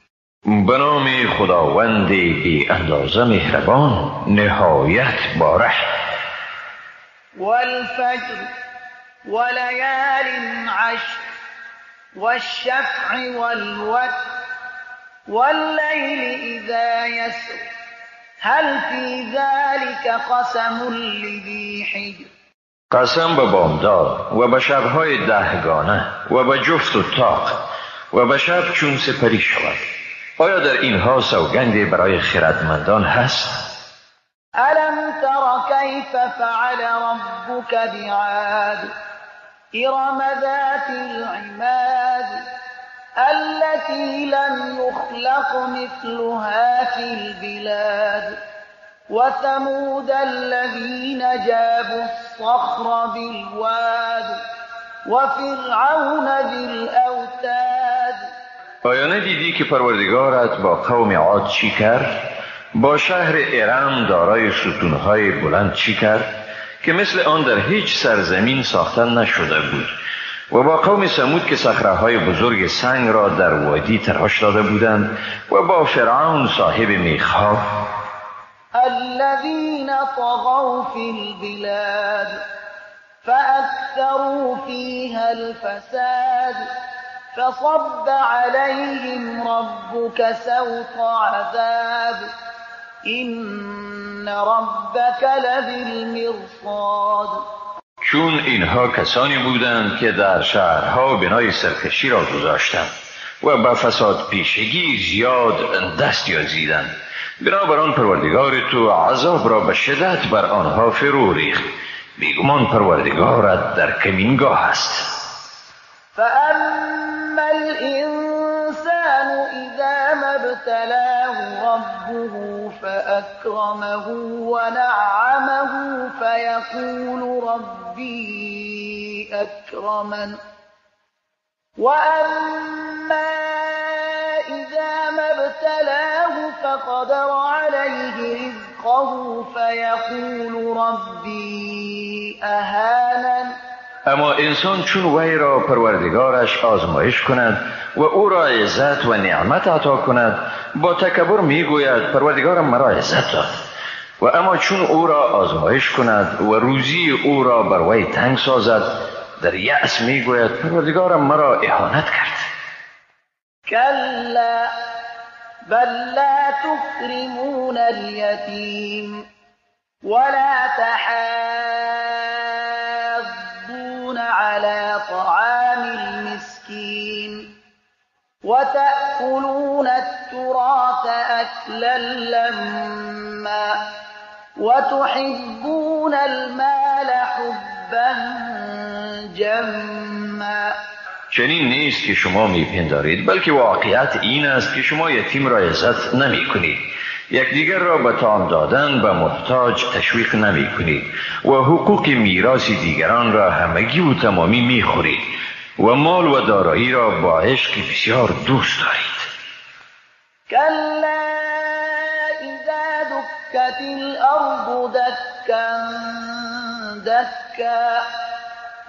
به نام خداوند بی اندازه مهربان نهایت باره. والفجر وليال عشر والشفع والوتر والليل اذا يسر هل في ذلك قسم لذي حجر. قسم به بامداد و به شبهای دهگانه و به جفت و طاق و به شب چون سپری شود. آیا در اینها سوگندی برای خردمندان هست؟ الم تر كيف فعل ربك بعاد ارم ذات العماد التي لم يخلق مثلها في البلاد وثمود الذين جابوا الصخر بالواد وفرعون ذي الأوتاد آیا ندیدی که پروردگارت با قوم عاد چی کرد؟ با شهر ارم دارای ستونهای بلند چی کرد؟ که مثل آن در هیچ سرزمین ساختن نشده بود. و با قوم ثمود که صخره‌های بزرگ سنگ را در وادی تراش داده بودند و با فرعون صاحب میخها الذين طغوا في البلاد فأكثروا فيها الفساد فصب عليهم ربك سوط عذاب إن ربك لبالمرصاد. چون اینها کسانی بودند که در شهرها بنای سرکشی را گذاشتند و به فساد پیشگی زیاد دست یازیدند، بنابراین پروردگار تو عذاب را به شدت بر آنها فرو ریخت. بیگمان پروردگارت در کمینگاه است. فأما الإنسان إذا ما ابتلاه ربه فأكرمه ونعمه فيقول ربي أكرمن وأما إذا ما ابتلاه فقدر عليه رزقه فيقول ربي أهانن. اما انسان چون وی را پروردگارش آزمایش کند و او را عزت و نعمت عطا کند، با تکبر میگوید پروردگارم مرا عزت داد. و اما چون او را آزمایش کند و روزی او را بر وی تنگ سازد، در یأس میگوید پروردگارم مرا اهانت کرد. كلا بل لا تكرمون اليتيم ولا تحاضون على طعام المسكين وتأكلون التراث أكلا لما وتحبون المال حبا جما. چنین نیست که شما میپندارید، بلکه واقعیت این است که شما یتیم را عزت نمی کنید، یکدیگر را به طعام دادن به محتاج تشویق نمی کنید و حقوق میراث دیگران را همگی و تمامی میخورید و مال و دارایی را با عشق بسیار دوست دارید. كلا إذا دكت الأرض دكا دكا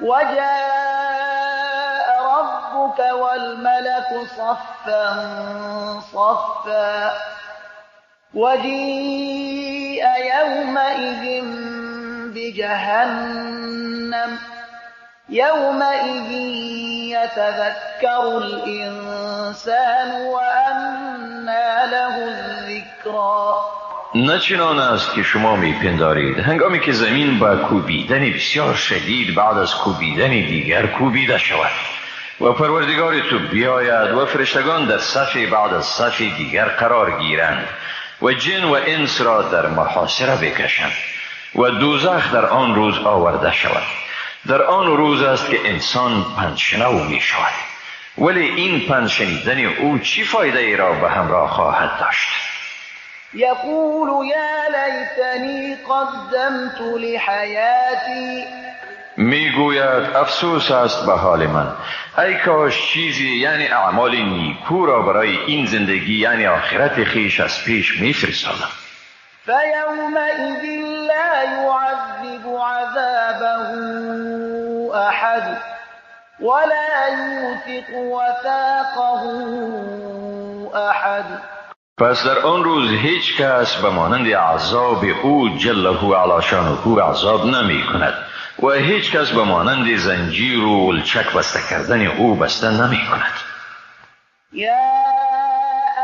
وجاء ربك والملك صفا صفا وجيء يومئذ بجهنم يومئذ يتذكر الإنسان وأنى له الذكرى. نه چنان است که شما میپندارید، هنگامی که زمین با کوبیدن بسیار شدید بعد از کوبیدن دیگر کوبیده شود و پروردگار تو بیاید و فرشتگان در صف بعد از صف دیگر قرار گیرند و جن و انس را در محاصره بکشند و دوزخ در آن روز آورده شود. در آن روز است که انسان پندشنو می شود، ولی این پند شنیدن او چی فایده ای را به همراه خواهد داشت؟ یقول یا لیتنی قدمت لحیاتی، میگوید افسوس است به حال من، ای کاش چیزی یعنی اعمال نیکو را برای این زندگی یعنی آخرت خیش از پیش میفرستادم. فیومئذ لا يعذب عذابه احد ولا یوثق وثاقه احد. پس در آن روز هیچ کس به مانند عذاب او جله علی شانه عذاب نمی کند و هیچ کس به مانند زنجیر و ولچک بسته کردن او بسته نمی کند. یا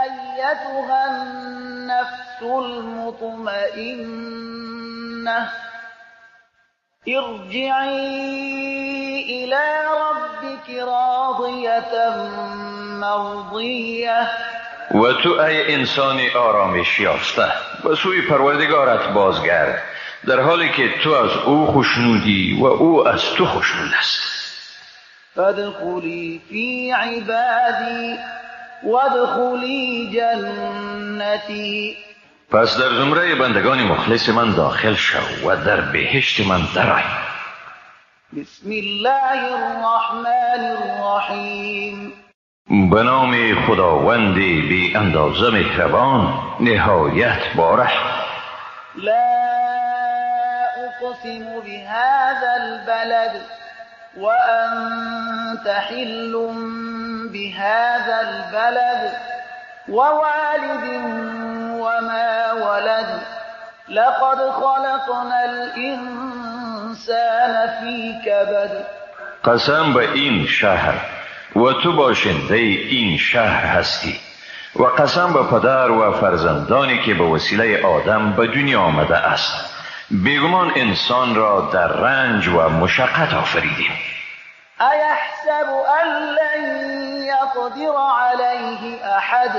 ایتها النفس المطمئنه ارجعی الى ربك راضیة مرضیه. و تو ای انسان آرامش یافته به سوی پروردگارت بازگرد، در حالی که تو از او خوشنودی و او از تو خوشنود است. فادخلی فی عبادی وادخلی جنتی. پس در زمره بندگان مخلص من داخل شو و در بهشت من درآی. بسم الله الرحمن الرحیم. به نام خداوند بی اندازه مهربان نهایت باره. لا اقسم بهذا البلد وانت حل بهذا البلد ووالد وما ولد لقد خلقنا الانسان فی کبد. قسم به این شهر و تو باشنده این شهر هستی و قسم به پدر و فرزندانی که به وسیله آدم به دنیا آمده است. بیگمان انسان را در رنج و مشقت آفریدیم. ایحسب ان لن یقدر علیه احد.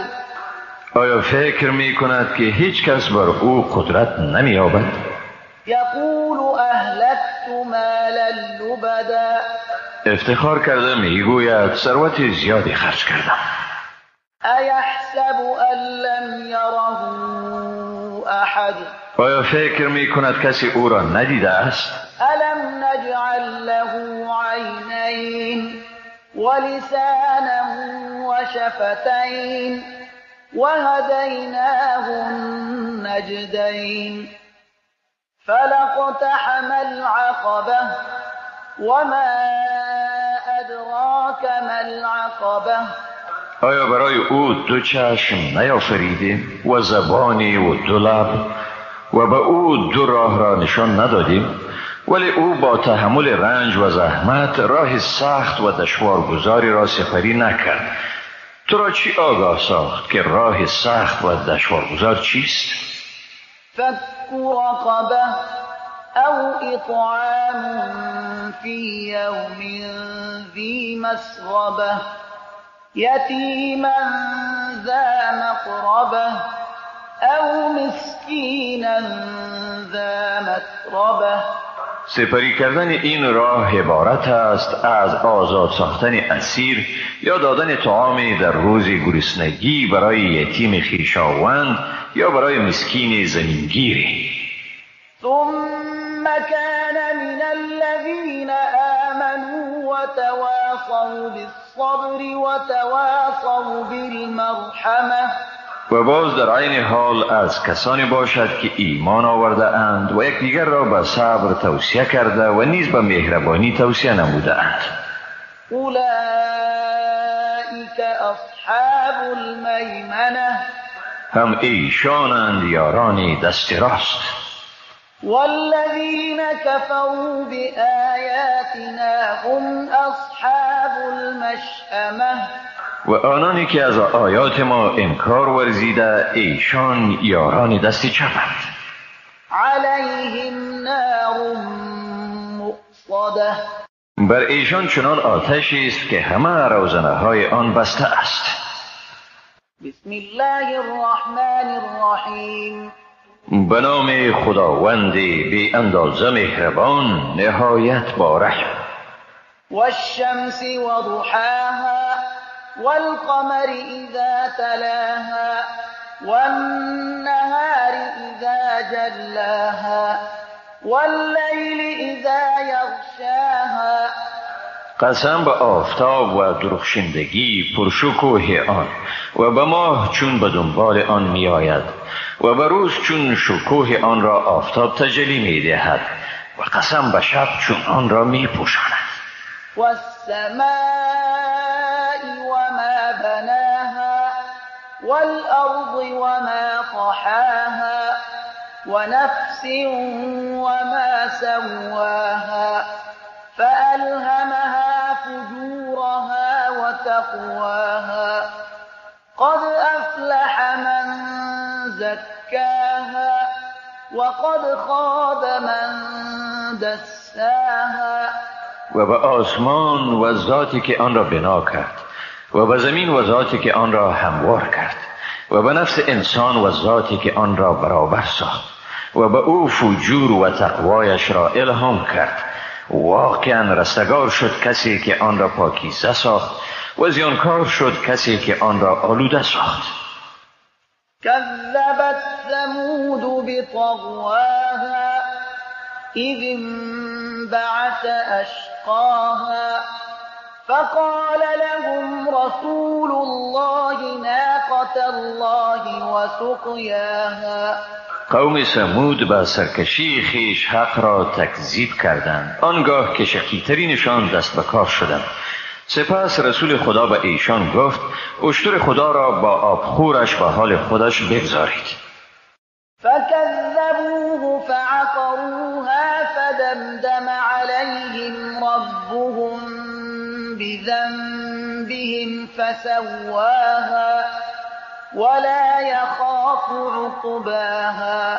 آیا فکر می کند که هیچ کس بر او قدرت نمی یابد؟ یقول اهلکت مالا لبدا. افتخار کرده می گوید ثروت زیادی خرج کردم. ایحسب ان لم یره احد. آیا فکر می کند کسی او را ندیده است؟ الم نجعل له عینین ولسانا وشفتین وهدیناه النجدین فلاقتحم العقبة وما ادراک ما العقبة. آیا برای او دو چشم نیافریدیم و زبانی و دو لب و به او دو راه را نشان ندادیم؟ ولی او با تحمل رنج و زحمت راه سخت و دشوارگذاری را سپری نکرد. تو را چی آگاه ساخت که راه سخت و دشوارگذار چیست؟ فک رقبه او اطعام فی یوم ذی مسغبه یتیما ذا مقربه او مسکینا ذا متربه. سپری کردن این راه عبارت است از آزاد ساختن اسیر یا دادن طعامی در روز گرسنگی برای یتیم خویشاوند یا برای مسکین زمینگیری. ثم كان من الذين آمنوا وتواصوا بالصبر وتواصوا بالمرحمة. و باز در عین حال از کسانی باشد که ایمان آورده اند و یکدیگر را به صبر توصیه کرده و نیز به مهربانی توصیه نموده اند. اولئک اصحاب المیمنه. هم ایشانند یاران دست راست. والذین کفروا بآیاتنا هم اصحاب المشأمه. و آنانی که از آیات ما انکار ورزیده ایشان یاران دست چپند. علیهم نار مؤصده. بر ایشان چنان آتشی است که همه روزنه های آن بسته است. بسم الله الرحمن الرحیم. به نام خداوند بی اندازه مهربان نهایت باره. والشمس وضحاها والقمر اذا تلاها والنهار اذا جلاها واللیل اذا یغشاها. قسم به آفتاب و درخشندگی پرشکوه آن و به ماه چون به دنبال آن می آید و به روز چون شکوه آن را آفتاب تجلی می دهد و قسم به شب چون آن را می پوشاند. والسماء وما بناها والأرض وما طحاها ونفس وما سواها فألهمها فجورها وتقواها قد أفلح من زكاها وقد خاب من دساها. و به آسمان و ذاتی که آن را بنا کرد و به زمین و ذاتی که آن را هموار کرد و به نفس انسان و ذاتی که آن را برابر ساخت و به او فجور و تقوایش را الهام کرد. واقعا رستگار شد کسی که آن را پاکیزه ساخت و زیانکار شد کسی که آن را آلوده ساخت. كذبت ثمود بطغواها إذ انبعث أشقاها فقال لهم رسول الله ناقة الله وسقياها. قوم ثمود با سرکشی خیش حق را تکذیب کردند. آنگاه که شقی‌ترینشان دست به کار شدند. سپس رسول خدا به ایشان گفت اشتر خدا را با آبخورش به حال خودش بگذارید. فكذبوه فعقروها فدمدم عليهم ربهم بذنبهم فسواها ولا يخاف عقباها.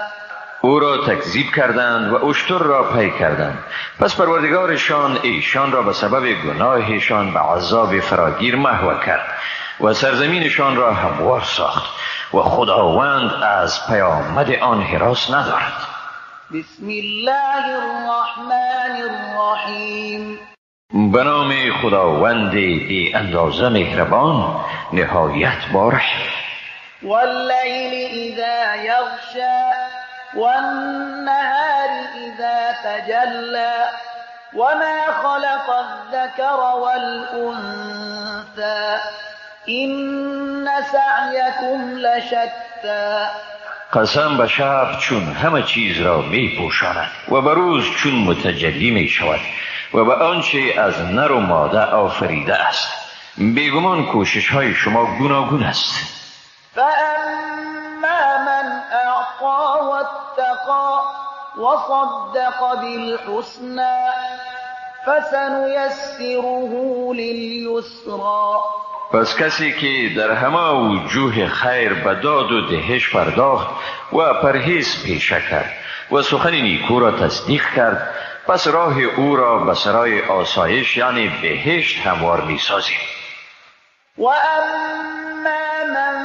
او را تکذیب کردند و اشتر را پی کردند. پس پروردگارشان ایشان را به سبب گناهشان به عذاب فراگیر محو کرد و سرزمینشان را هموار ساخت و خداوند از پیامد آن هراس ندارد. بسم الله الرحمن الرحیم. به نام خداوند بی اندازه مهربان نهایت بارح. واللیل اذا یغشی والنهار اذا تجلی وما خلق الذكر والأنثى إن سعيكم لشتى. قسم به شب چون همه چیز را می پوشاند و به روز چون متجلی می شود و به آنچه از نر و ماده آفریده است. بیگمان کوشش های شما گوناگون است. فأما من أعطى واتقى وصدق بالحسنى فسنيسره لليسرى. پس کسی که در همه وجوه خیر به داد و دهش پرداخت و پرهیز پیشه کرد و سخن نیکو را تصدیق کرد، پس راه او را به سرای آسایش یعنی بهشت هموار می سازیم. و اما من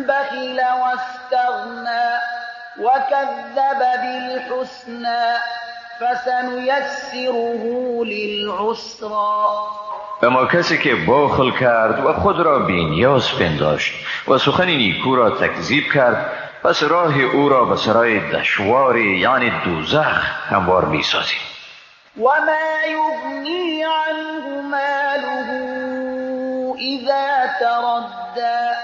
بخل واستغنى وكذب بالحسنى فسنيسره للعسرى. اما کسی که بخل کرد و خود را بی‌نیاز پنداشت و سخن نیکو را تکذیب کرد، پس راه او را به سرای دشواری یعنی دوزخ هموار می سازیم. وما يغني عنه ماله اذا تردى.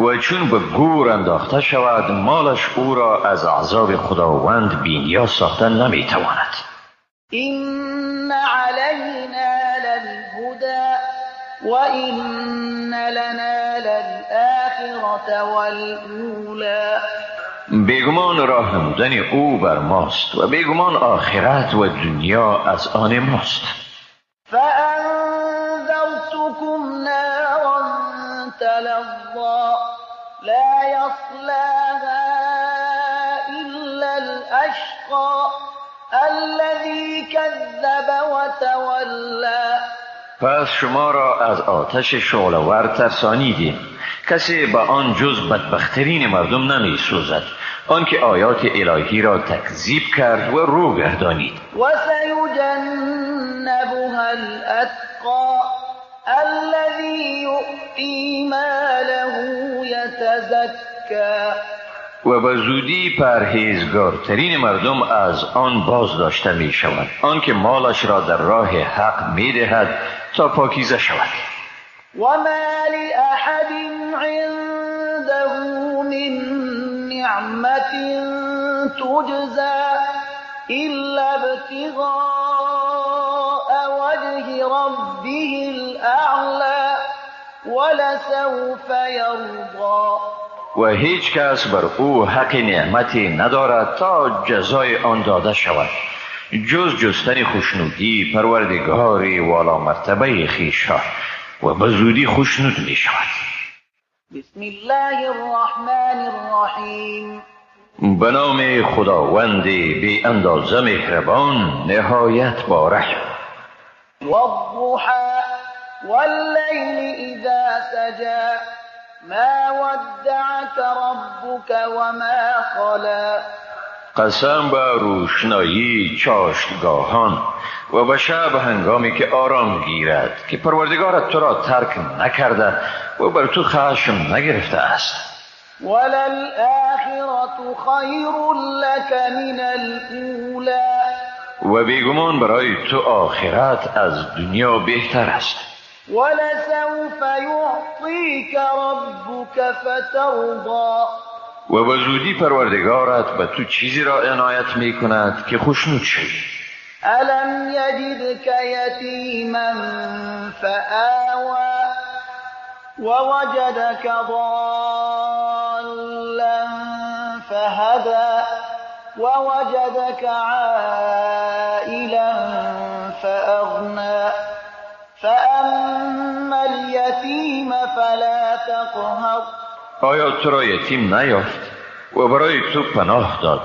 و چون به گور انداخته شود مالش او را از عذاب خداوند بی‌نیاز ساختن نمی تواند. این علینا للهدى وإن لنا للآخرة والأولى. بیگمان راه نمودن او بر ماست و بیگمان آخرت و دنیا از آن ماست. فأنذرتكم نارا تلظى لا يصلاها إلا الأشقى الذي كذب وتولى. پس شما را از آتش شعله‌ور ترسانیدیم. کسی به آن جز بدبخترین مردم نمی سوزد، آنکه آیات الهی را تکذیب کرد و رو گردانید. و سیجنبها الاتقى الذی یؤتی ماله یتزکی. و به زودی پرهیزگارترین مردم از آن باز داشته می شود، آنکه مالش را در راه حق می دهد تا پاکیزه شود. وما لأحد عنده من نعمة تجزى إلا ابتغاء وجه ربه الأعلى ولسوف يرضى. و هیچ کس بر او حق نعمتی ندارد تا جزای آن داده شود جز جستن خوشنودی پروردگاری والا مرتبه خویش را، و به زودی خوشنود می شود. بسم الله الرحمن الرحیم. به نام خداوند بی اندازه مهربان نهایت با رحم. والضحى واللیل اذا سجى ما ودعك ربك وما قلى. قسم به روشنایی چاشتگاهان و به شب هنگامی که آرام گیرد که پروردگارت تو را ترک نکرده و بر تو خشم نگرفته است. وللآخرة خیر لك من الاولی. و بیگمان برای تو آخرت از دنیا بهتر است. ولسوف يعطيك ربك فترضى و به زودی پروردگارت به تو چیزی را عنایت می کند که خوشنود شوی. ألم يجدك يتيما فآوى ووجدك ضالا فهدى ووجدك عائلا فأغنى فأما اليتيم فلا تقهر. آیا تو را یتیم نیافت و برای تو پناه داد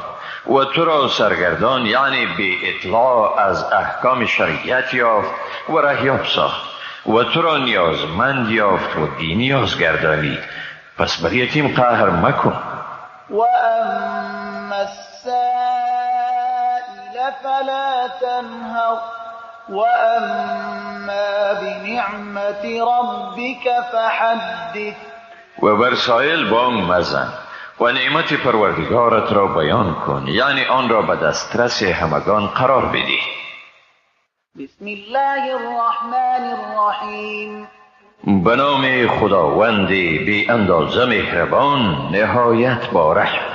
و تو را سرگردان یعنی به اطلاع از احکام شریعت یافت و رهیاب ساخت و تو را نیازمند یافت و بی نیاز گردانید، پس بر یتیم قهر مکن. و اما السائل فلا تنهر و اما بنعمت ربک فحدث. و بر سائل بانگ مزن و نعمت پروردگارت را بیان کن، یعنی آن را به دسترس همگان قرار بدی. بسم الله الرحمن الرحیم. به نام خداوند بی اندازه مهربان نهایت با رحم.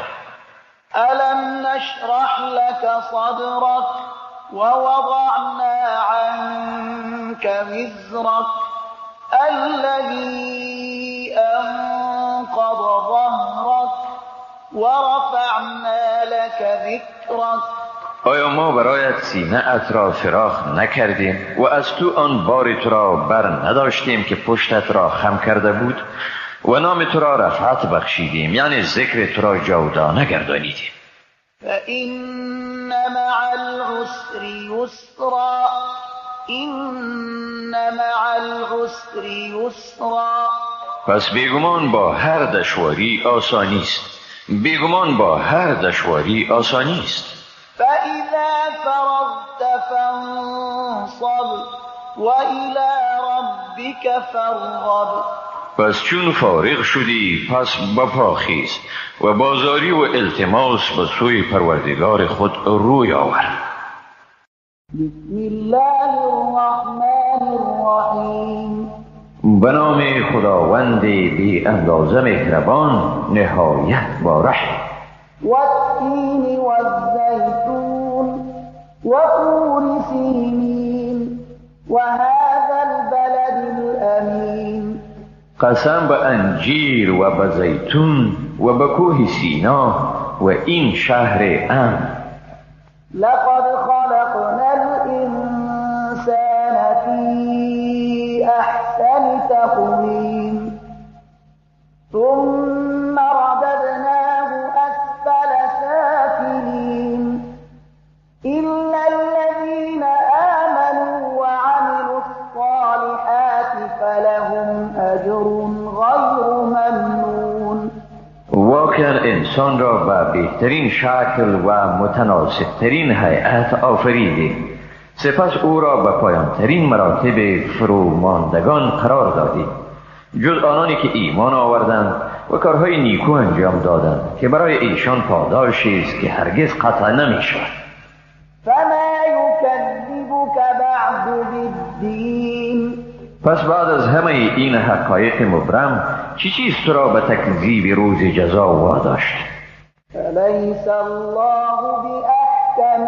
الم نشرح لك صدرك ووضعنا عنك وزرك الذي انقض ظهرك ورفعنا لك ذكرك. آیا ما برایت سینه ات را فراخ نکردیم و از تو آن بار تو را بر نداشتیم که پشتت را خم کرده بود و نام تو را رفعت بخشیدیم، یعنی ذکر تو را جودا نگردانیدیم. فإن مع العسر يسرا إن مع العسر يسرا. پس بیگمان با هر دشواری آسانی است، بیگمان با هر دشواری آسانی است. فإذا فرغت فانصب وإلى ربك فارغب. پس چون فارغ شدی پس بپا خیز و بازاری و التماس به سوی پروردگار خود روی آور. بسم الله الرحمن الرحیم. به نام خداوند بی اندازه مهربان نهایت با رحم. والتين والزيتون وطور سينين وهذا البلد الأمين. قسم به انجیر و به زیتون و به کوه سینا و این شهر امن. لقد خلقنا الإنسان في أحسن تقويم ثم رددناه أسفل سافلين إلا الذين آمنوا وعملوا الصالحات فلهم أجر غير ممنون. واقعا انسان را به بهترین شکل و متناسبترین هیئت آفریدیم، سپس او را به پایانترین مراتب فروماندگان قرار دادیم، جز آنانی که ایمان آوردند و کارهای نیکو انجام دادند که برای ایشان پاداشی است که هرگز قطع نمی شود. فما یکذبک بعد بالدین. پس بعد از همه این حقایق مبرم چی چیز تو را به تکذیب روز جزا واداشت؟ الیس الله باحکم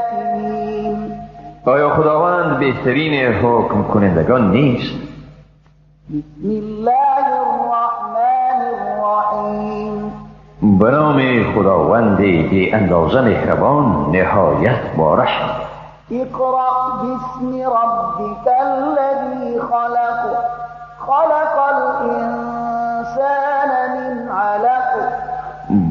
الحاکمین. آیا خداوند بهترین حکم کنندگان نیست؟ بسم الله الرحمن الرحیم. به نام خداوند بی اندازه مهربان نهایت با رحم. اقرأ باسم ربك الذي خلق خلق الانسان من علق.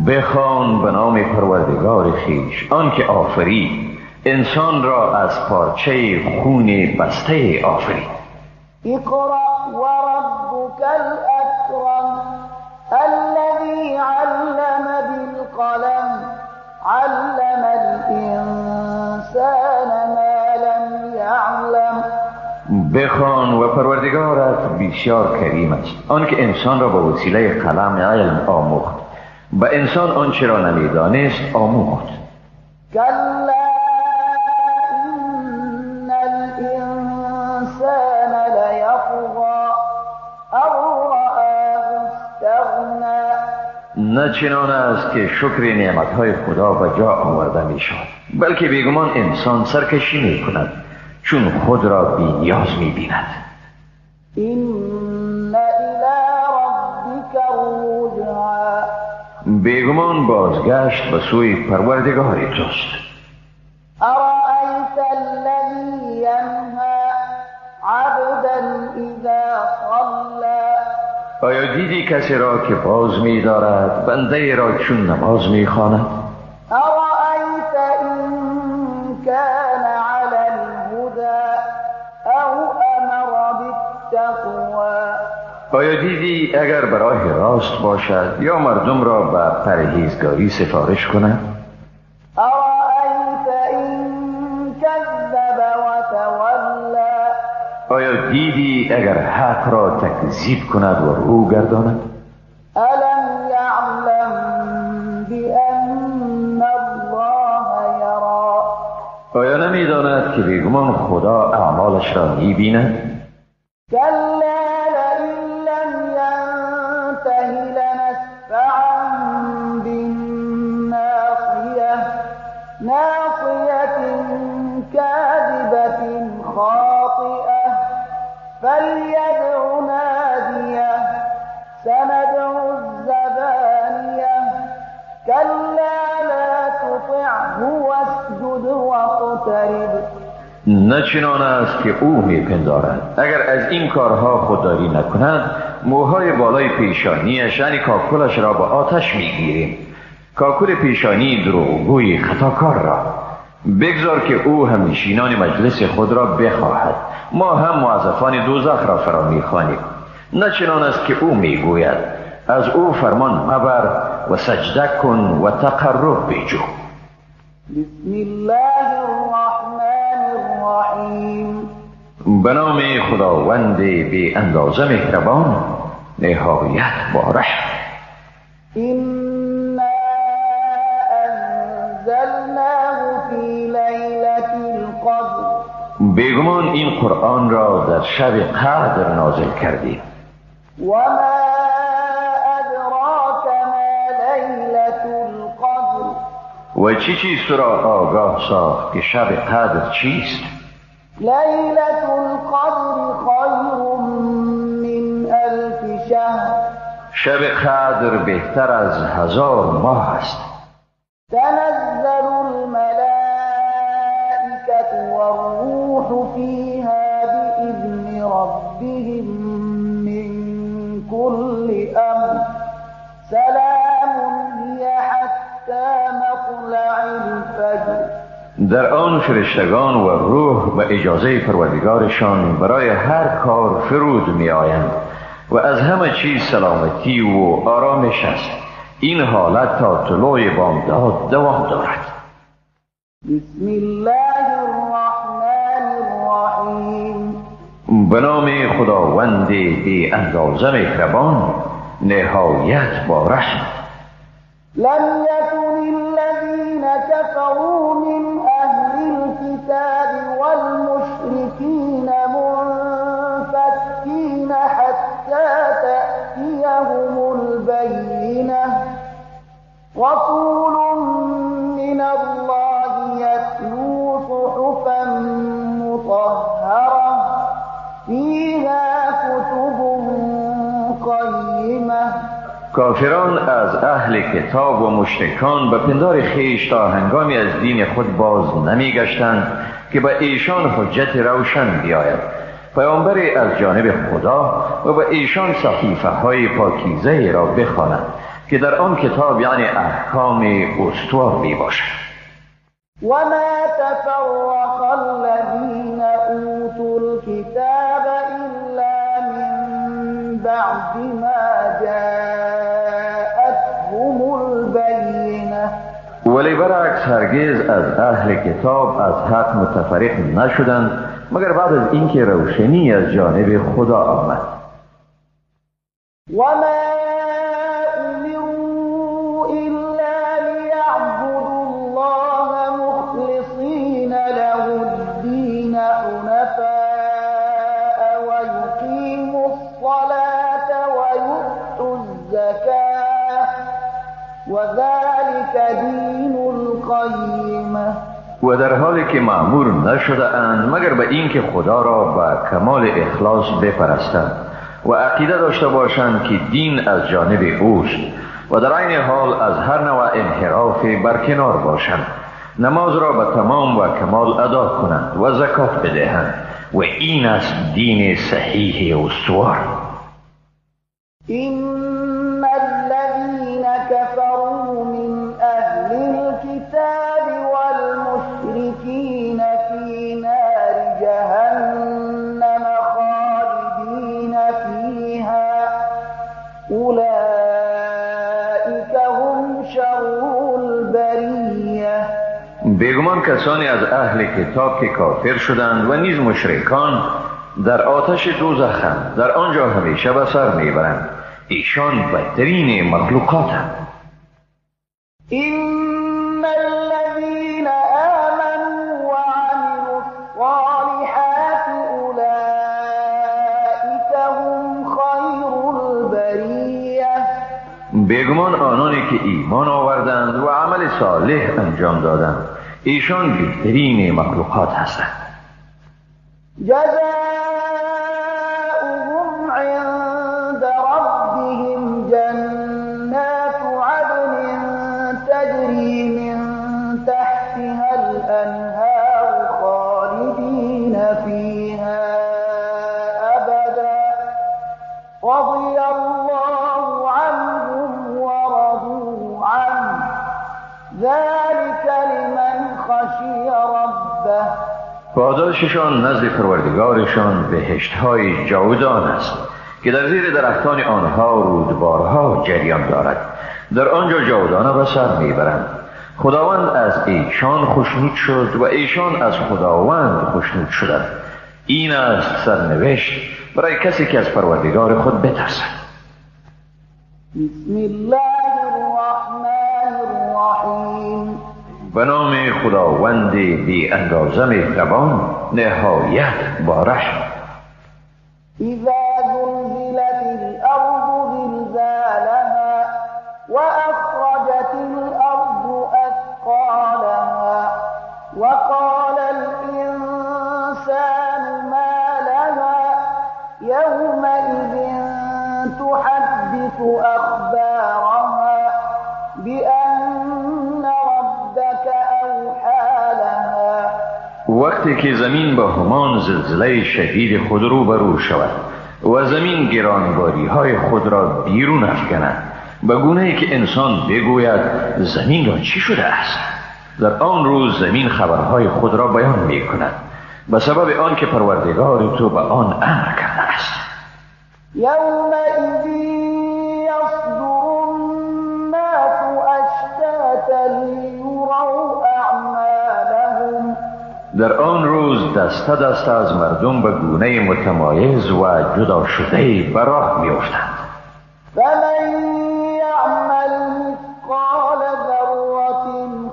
بخوان به نام پروردگار خویش آن که آفرید انسان را از پارچه خون بسته آفرید. اقرأ وربك الاکرم الذي علم بالقلم علم الانسان ما لم يعلم. بخوان و پروردگارت بسیار کریم است آن که انسان را به وسیله قلم علم آموخت، به انسان آنچه را نمیدانست آموخت. كلا إن الإنسان ليطغى نه چنان است که شکر نعمتهای خدا به جا آورده می شود، بلکه بیگمان انسان سرکشی می کند چون خود را بی نیاز می بیند. این الی ربک الرجعی، بیگمان بازگشت به سوی پروردگار توست. ارأیت الذی ینهی عبدا اذا صلی، آیا دیدی کسی را که باز می دارد بنده را چون نماز می خواند؟ ارأیت این کان علی الهدی او امر بالتقوی، آیا دیدی اگر به راه راست باشد یا مردم را به پرهیزگاری سفارش کند؟ ارأیت این کذب و تولی، آیا دیدی اگر حق را تکذیب کند و رو گرداند؟ الم یعلم بأن الله یری، آیا نمی داند که بیگمان خدا اعمالش را می بیند؟ کلا لئن لم ینته لنسفعا بالناصیة، ناصیة کاذبة خاطئة، فلیدع نادیه، سندع الزبانیه، کلا لا تطعه واسجد واقترب. نه چنان است که او میپندارد اگر از این کارها خودداری نکند موهای بالای پیشانیش یعنی کاکلش را به آتش میگیریم، کاکل پیشانی دروغگوی خطاکار را. بگذار که او هم نشینان مجلس خود را بخواهد، ما هم موظفان دوزخ را فرا میخوانیم. نه چنان است که او میگوید از او فرمان مبر و سجده کن و تقرب بجو. بسم الله الرحمن الرحیم، به نام خداوند بی اندازه مهربان نهایت با رحم. إنا أنزلناه في ليلة القدر، بیگمان این قرآن را در شب قدر نازل کردیم. وما أدراك ما ليلة القدر، و چیز تو را آگاه ساخت که شب قدر چیست؟ ليلة القدر خير من 1000 شهر، شب قدر بهتر از 1000 ماه است. تنزل الملائكة والروح فيها بإذن ربهم من كل أمر، سلام هي حتى مطلع الفجر. در آن فرشتگان و روح به اجازه پروردگارشان برای هر کار فرود می آیند و از همه چیز سلامتی و آرامش است. این حالت تا طلوع بامداد دوام دارد. بسم الله الرحمن الرحیم، به نام خداوند بی اندازه مهربان نهایت با رحم. لم يكن الذين كفروا من أهل الكتاب والمشركين منفكين حتى تأتيهم البينة، رسول من الله يتلو صحفا مطهرة فيها كتب قيمة. کافران از اهل کتاب و مشرکان به پندار خیش تا هنگامی از دین خود باز نمی گشتند که به ایشان حجت روشن بیاید، پیامبری از جانب خدا و به ایشان صحیفه های پاکیزه را بخواند که در آن کتاب یعنی احکام استوار می باشد. وما تفرق الذين أوتوا الكتاب إلا من بعد ما جاءتهم البينة، ولی برعکس هرگز از اهل کتاب از حق متفرق نشدند مگر بعد از اینکه روشنی از جانب خدا آمد. وما أمروا إلا ليعبدوا الله مخلصين له الدين حنفاء ويقيموا الصلاة ويؤتوا الزكاة وذلك دين القیمه. و در حالی که مأمور نشده اند مگر به این که خدا را به کمال اخلاص بپرستند و عقیده داشته باشند که دین از جانب اوست و در عین حال از هر نوع انحراف برکنار باشند، نماز را به تمام و کمال ادا کنند و زکات بدهند و این است دین صحیح استوار. إن الذين كفروا من أهل الكتاب والمشركين في نار جهنم خالدين فيها أولئك هم شر البرية. بیگمان کسانی از اهل کتاب که کافر شدند و نیز مشرکان در آتش دوزخند، در آنجا همیشه به سر میبرند. ایشان بدترین مخلوقاتند. إن الذين آمنوا وعملوا الصالحات أولئك هم خير البرية. بیگمان آنانی که ایمان آوردند و عمل صالح انجام دادند ایشان بهترین مخلوقات هستند. جزاؤهم عند ربهم جنات عدن تجري من تحتها الأنهار خالدين فيها أبدا رضي الله عنهم ورضوا عنه ذلك لمن خشي ربه. پاداششان نزد پروردگارشان بهشت‌های جاودان است که در زیر درختان آنها رودبارها جریان دارد، در آنجا جاودانه به سر میبرند. خداوند از ایشان خوشنود شد و ایشان از خداوند خوشنود شدند. این است سرنوشت برای کسی که از پروردگار خود بترسد. بسم الله الرحمن الرحیم. به نام خداوند بی اندازه مهربان نهایت با رحم. اذا زلزلت الارض زلزالها واخرجت الارض اثقالها وقال الانسان ما لها يومئذ تحدث اخبارها بأن ربك اوحى لها. وقتی که زمین با همان زلزله شدید خود رو برو شود و زمین گرانباری های خود را بیرون افکند به گونه‌ای که انسان بگوید زمین را چی شده است، در آن روز زمین خبرهای خود را بیان می کند به سبب آن که پروردگار تو به آن امر کرده است. یومئذ یصدر الناس اشتاتا لیروا اعمالهم. در آن روز دسته دسته از مردم به گونه متمایز و جدا شده به راه می افتند. فمن یعمل مثقال ذرة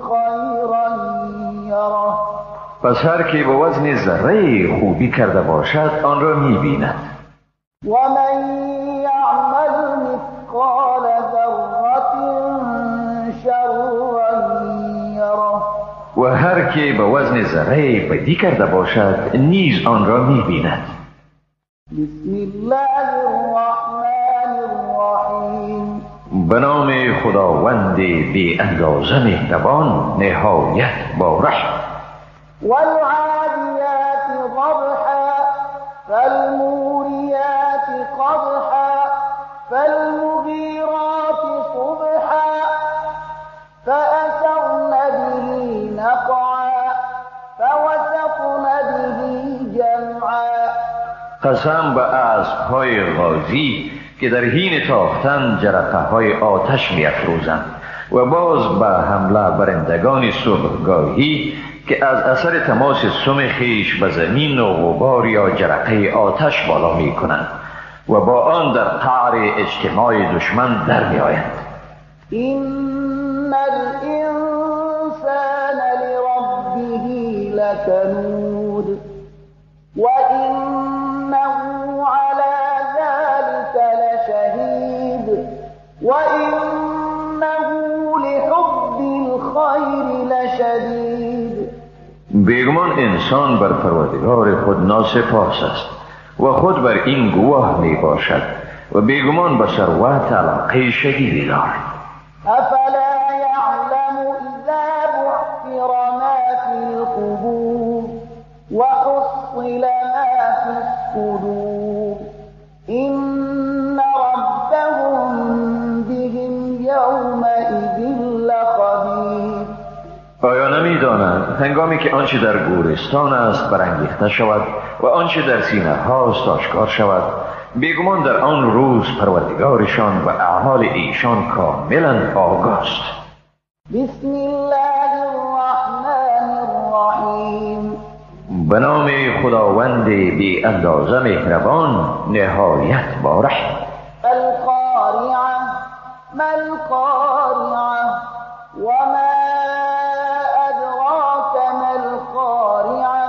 خیرا یره. پس هر که به وزن ذره خوبی کرده باشد آن را می بیند. ومن یعمل مثقال ذرة شرا یره. و هر که به وزن ذره بدی کرده باشد نیز آن را می بیند. بسم الله الرحمن الرحیم. به نام خداوند بی اندازه مهربان نهایت با رحم. والعادیات ضبحا فالموریات قدحا فالمغیرات صبحا فأثرن به نقعا فوسطن به جمعا. قسم به اسب‌های غازی که در حین تاختن جرقه‌های آتش می‌افروزند و باز به حمله برندگان صبحگاهی که از اثر تماس سم خیش به زمین و غبار یا جرقه آتش بالا می‌کنند و با آن در قعر اجتماع دشمن در می‌آیند. إن الإنسان لربه لكنود وإنه على ذلك لشهيد وإنه بیگمان انسان بر پروردگار خود ناسپاس است و خود بر این گواه می باشد و بیگمان به ثروت علاقه شدیدی دارد. افلا یعلم اذا بعثر ما فی القبور و حصل ما فی الصدور این ربهم بهم یومئذ لخبیر. آیا نمی‌دانند هنگامی که آنچه در گورستان است برانگیخته شود و آنچه در سینه هاست آشکار شود، بیگمان در آن روز پروردگارشان و اعمال ایشان کاملا آگاه است. بسم الله الرحمن الرحیم. به نام خداوند بی اندازه مهربان نهایت بارحم. القارعه ما القارعه وما ادراک ما القارعه.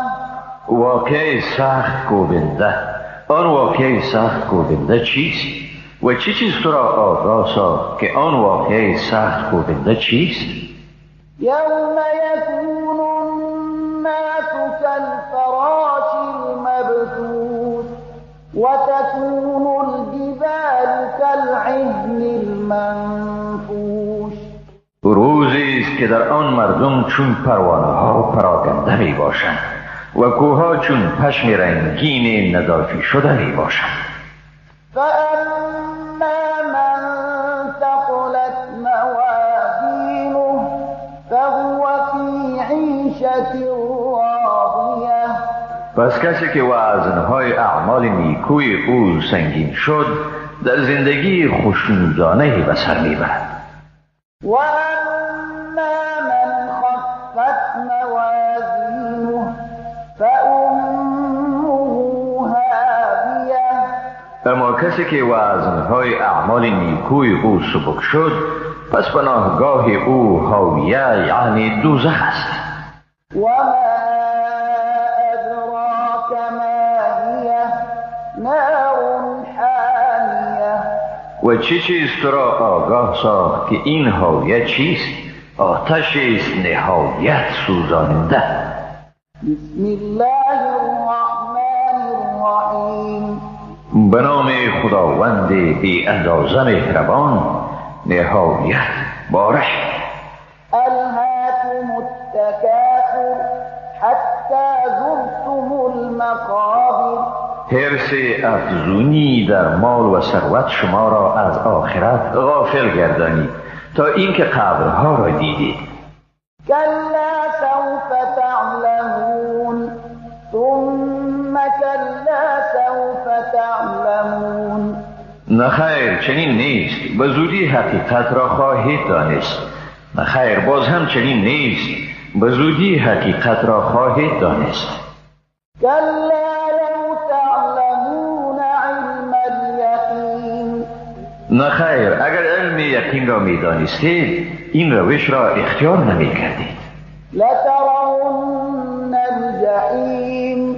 واقعه سخت کوبنده. آن واقعه سخت کوبنده چیست؟ و چه چیز تو را آگاه ساخت که آن واقعه سخت کوبنده چیست؟ یوم یکون الناس کالفراش المبثوث و تکون الجبال کالعهن المنفوش. روزی است که در آن مردم چون پروانه ها پراکنده می باشند و کوها چون پشم رنگین نزافی شده می باشند. فأما من ثقلت موازینه فهو فی عیشة راضیه. پس کسی که وزنهای اعمال نیکوی او سنگین شد در زندگی خوشنودانه به سر میبرد. و اما من خفت موازینه فأمه هاویه. اما کسی که وزنهای اعمال نیکوی او سبک شد پس پناهگاه او هاویه یعنی دوزخ است. و ما ادراک ما هی نار حامیه. و چه چیز تو را آگاه ساخت که این هاویه چیست؟ آتش است نهایت سوزاننده. بسم الله الرحمن الرحیم. به نام خداوند بی اندازه مهربان نهایت بارحم. الهاکم التکاثر حتی زرتم المقابر. حرص افزونی در مال و ثروت شما را از آخرت غافل گردانید تا اینکه قبرها را دیدید. کلا سوف تعلمون ثم کلا سوف تعلمون. نخیر چنین نیست، به زودی حقیقت را خواهید دانست. نخیر باز هم چنین نیست، به زودی حقیقت را خواهید دانست. کلا لو تعلمون علم الیقین. نخیر اگر علم یقین را می دانستید این روش را اختیار نمی کردید. لترون الجحیم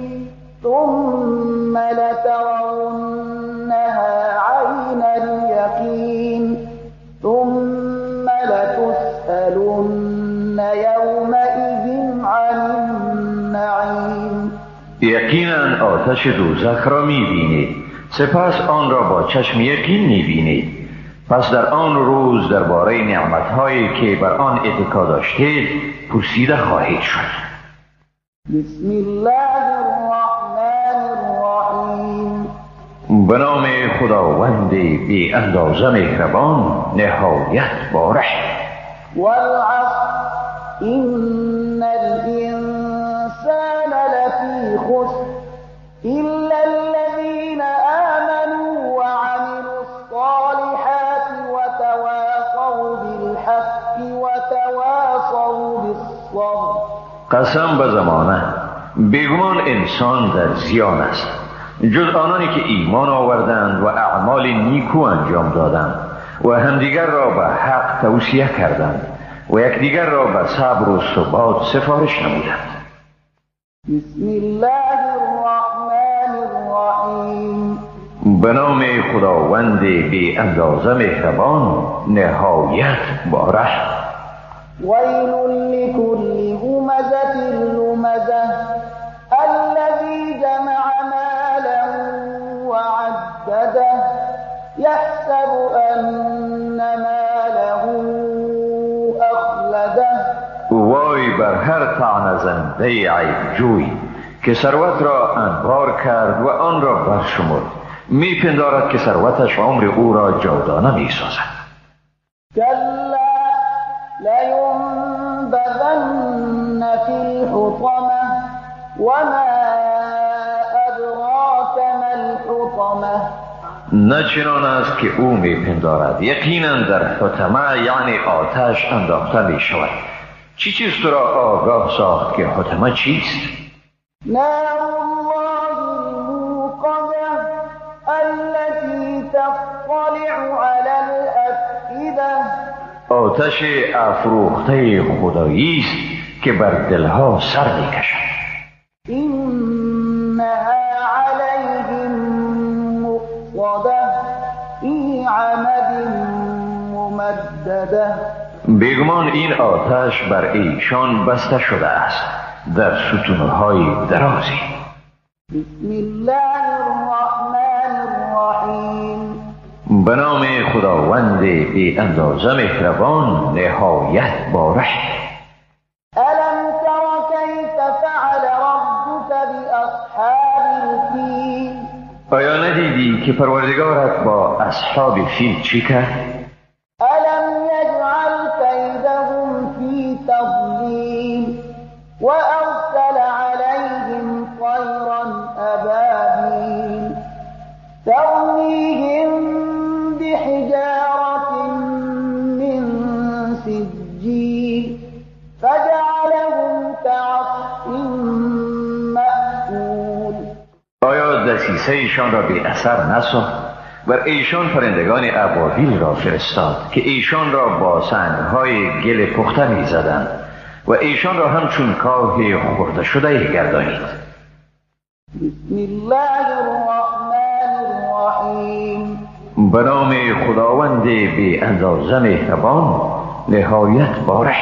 ثم لترونها عین الیقین ثم لتسألن یومئذ عن النعیم. یقینا آتش دوزخ را می بینید سپس آن را با چشم یقین می بینید. پس در آن روز درباره نعمت‌هایی که بر آن اتکا داشتید پرسیده خواهید شد. بسم الله الرحمن الرحیم. به نام خداوند بی اندازه مهربان نهایت بارحم. والعصر إن الإنسان لفي خسر إلا الذين آمنوا وعملوا الصالحات وتواصوا بالحق وتواصوا بالصبر. قسم به زمانه بیگمان انسان در زیان است جز آنانی که ایمان آوردند و اعمال نیکو انجام دادند و همدیگر را به حق توصیه کردند و یکدیگر را به صبر و ثبات سفارش نمودند. بسم الله الرحمن الرحیم. به نام خداوند بی اندازه مهربان نهایت بارحم. ویل لكل همزة لمزة هر طعنه‌زنده عیب جوی که ثروت را انبار کرد و آن را برشمرد میپندارد که ثروتش عمر او را جاودانه میسازد. كلا لينبذن في الحطمة وما أدراك ما الحطمة. نه چنان است که او میپندارد، یقینا در حطمه یعنی آتش انداخته می شود. چی چیز تو را آگاه ساخت که حطمه چیست؟ نار الله الموقدة التي تطلع على الأفئدة. آتش افروخته خدایی است که بر دلها سر میکشد. إنها عليهم مؤصدة في عمد ممدده. بیگمان این آتش بر ایشان بسته شده است در ستونهای درازی. بسم الله الرحمن الرحیم. به نام خداوند بی اندازه مهربان نهایت باره. ألم تر كيف فعل ربك بأصحاب الفيل. آیا ندیدی که پروردگارت با اصحاب فیل چی کرد؟ ألم يجعل كيدهم في تضليل وأرسل عليهم طيرا أبابيل ترميهم بحجارة من سجيل فجعلهم كعصف مأكول. آیا دسیسه ایشان را بی اثر نساخت؟ بر ایشان پرندگان ابابیل را فرستاد که ایشان را با سنگهای گل پخته می زدند و ایشان را همچون کاه خورده شده گردانید. بسم الله الرحمن الرحیم. به نام خداوند بی اندازه مهربان نهایت باره.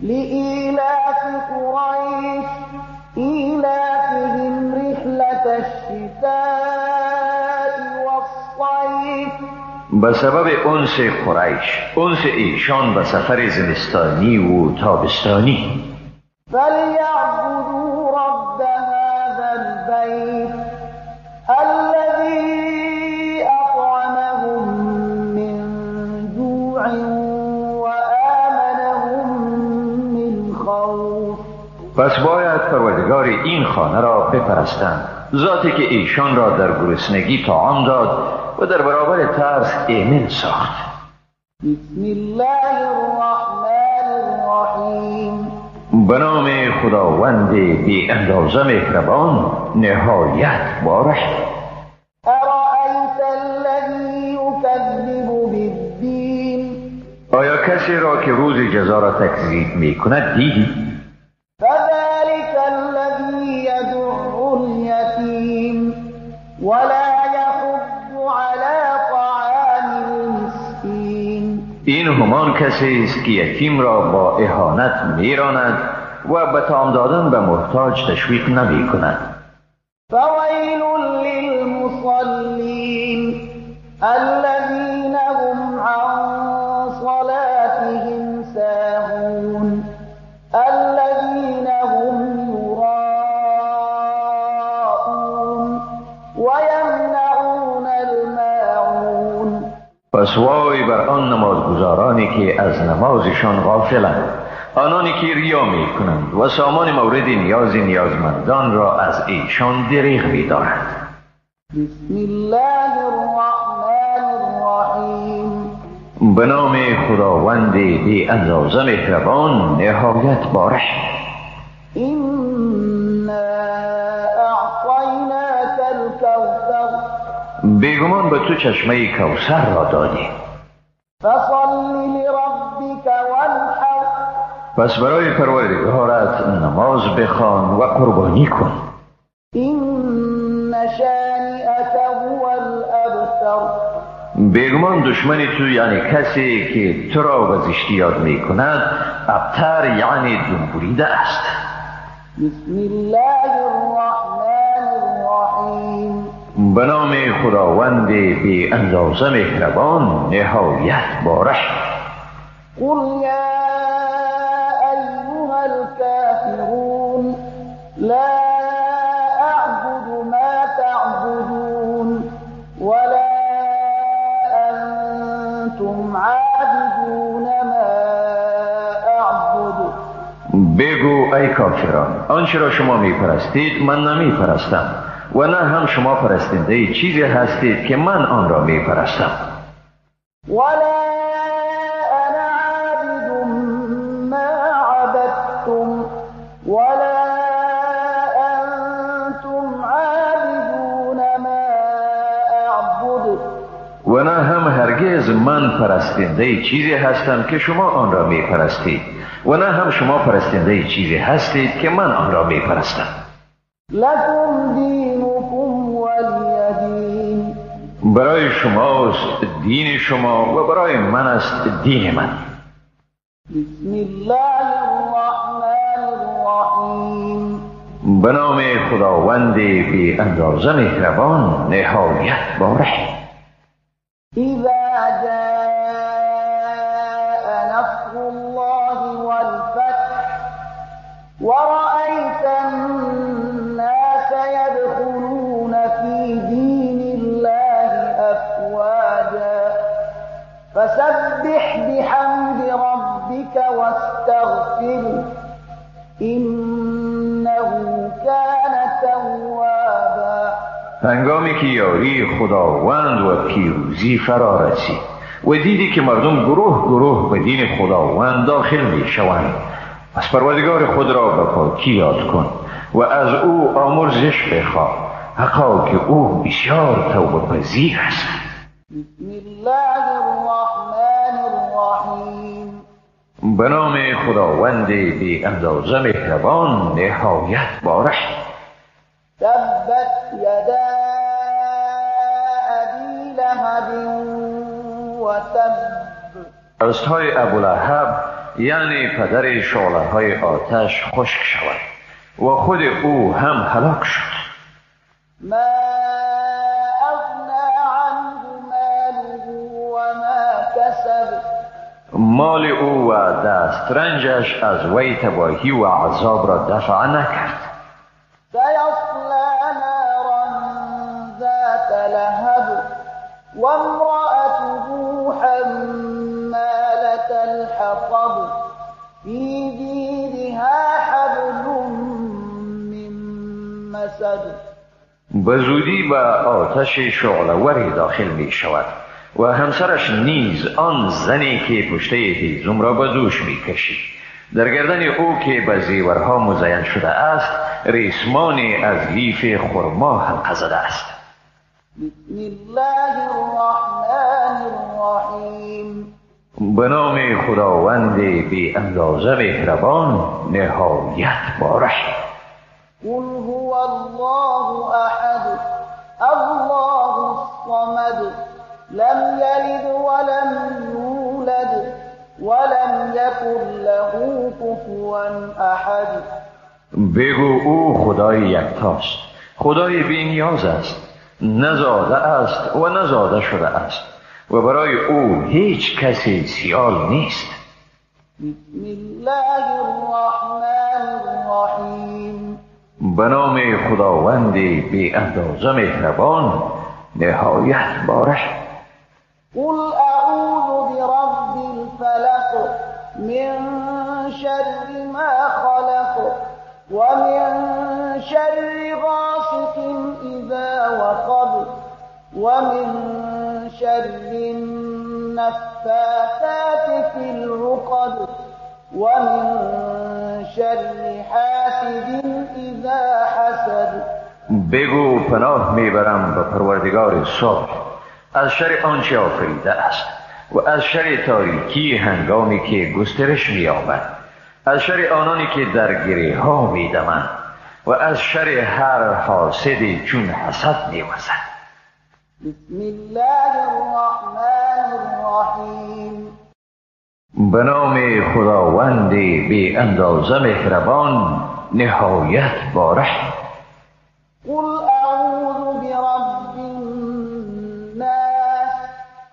لإيلاف قريش إيلافهم رحلة الشتاء والصيف. به سبب انس قریش، انس ایشان به سفر زمستانی و تابستانی. فليعبدوا رب هذا البيت الذي أطعمهم من جوع وآمنهم من خوف. پس باید پروردگار این خانه را بپرستند، ذاتی که ایشان را در گرسنگی طعام داد و در برابر ترس ایمن ساخت. بسم الله الرحمن الرحیم. به نام خداوند بی اندازه مهربان نهایت باره. أرأيت الذي يكذب بالدين. آیا کسی را که روز جزا را تکذیب می کند دیدی؟ فذلك الذي يدع اليتيم ولا يحض على طعام المسكين. این همان کسی است که یتیم را با اهانت میراند و به طعام دادن به محتاج تشویق نمی کند. فويل للمصلين الذين هم عن صلاتهم ساهون الذين هم يراءون ويمنعون الماعون. پس وای بر آن نمازگزارانی که از نمازشان غافلند، آنانی که ریا می کنند و سامان مورد نیاز نیازمندان را از ایشان دریغ می دارند. بسم الله الرحمن الرحیم. به نام خداوند بی اندازه مهربان نهایت باره. إنا أعطيناك الكوثر بیگمان به تو چشمه کوثر را دادیم، فصل لربك وانحر پس برای پروردگارت نماز بخوان و قربانی کن. إن شانئك هو الأبتر. بیگمان دشمن تو یعنی کسی که تو را به زشتی یاد می کند ابتر یعنی دنبوریده است. بسم الله الرحمن الرحیم. به نام خداوند بی اندازه مهربان نهایت باره. قل يا أيها بگو ای کافران، آنچه را شما می پرستید من نمی پرستم و نه هم شما پرستنده چیزی هستید که من آن را می پرستم. ولا أنا عابد ما عبدتم ولا أنتم عابدون ما أعبد. و نه هم هرگز من پرستنده چیزی هستم که شما آن را می پرستید و نه هم شما پرستنده چیزی هستید که من آن را می پرستم. لكم دينكم ولي دين. برای شماست دین شما و برای من است دین من. بسم الله الرحمن الرحیم. به نام خداوند بی اندازه مهربان نهایت باره. إذا جاء نصر الله والفتح ورأيت الناس يدخلون في دين الله أفواجا فسبح بحمد ربك واستغفره إنه كان توابا. هنگامی که یاری خداوند و پیروزی فرا رسید و دیدی که مردم گروه گروه به دین خداوند داخل می شوند، پس پروردگار خود را به پاکی یاد کن و از او آمرزش بخواه، حقا که او بسیار توبه پذیر است. بسم الله الرحمن الرحیم. به نام خداوند بی اندازه مهربان نهایت باره. تبت یدا ابی لهب و تب. دستهای ابولهب یعنی پدر شعله های آتش خشک شود و خود او هم هلاک شد. ما اغنى عنه ماله و ما کسب. مال او و دسترنجش از وی تباهی و عذاب را دفع نکرد. سيصلى نارا ذات لهب وامرأته حمالة الحطب في جيدها حبل من مسد. به زودی به آتش شعله‌وری داخل می شود و همسرش نیز آن زنی که پشته هیزم را به دوش می کشید. در گردن او که به زیورها مزین شده است ریسمانی از لیف خرما حلقه زده است. بسم الله الرحمن الرحیم. به نام خداوند بی اندازه مهربان نهایت باره. قل هو الله احد الله الصمد لم یلد ولم یولد ولم یکن له کفوا احد. بگو او خدای یکتاست، خدای بی نیاز است، نزاده است و نزاده شده است و برای او هیچ کسی سیال نیست. بسم الله الرحمن الرحیم. به نام خداوند بی اندازه مهربان نهایت باره. قل اعوذ برب الفلق من شر ما خلق ومن شر غاسق اذا وقب ومن شر النفاثات في العقد ومن شر حاسد اذا حسد. بگو پناه میبرم به پروردگار صبح از شر آنچه آفریده است و از شر تاریکی هنگامی که گسترش می‌یابد، از شر آنانی که در گره ها می‌دمند و از شر هر حاسدی چون حسد می‌وزد. بسم الله الرحمن الرحیم. به نام خداوند بی اندازه مهربان نهایت باره. قل اعوذ برب الناس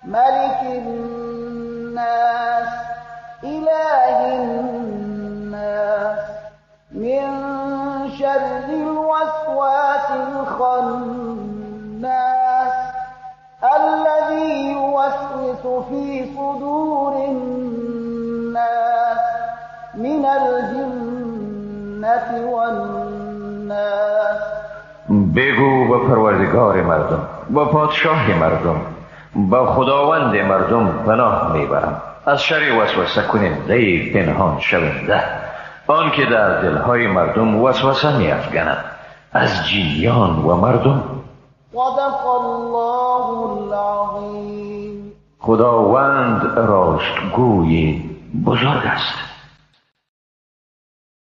ملك الناس اله الناس من شر الوسواس الخناس الذي يوسوس في صدور الناس من الجنة الجنة والناس. بگو به پروردگار مردم، با پادشاه مردم، با خداوند مردم پناه میبرم از شر وسوسه کننده پنهان شونده، آن که در دلهای مردم وسوسه میافکند از جنیان و مردم. صدق الله العظیم. خداوند راستگوی بزرگ است.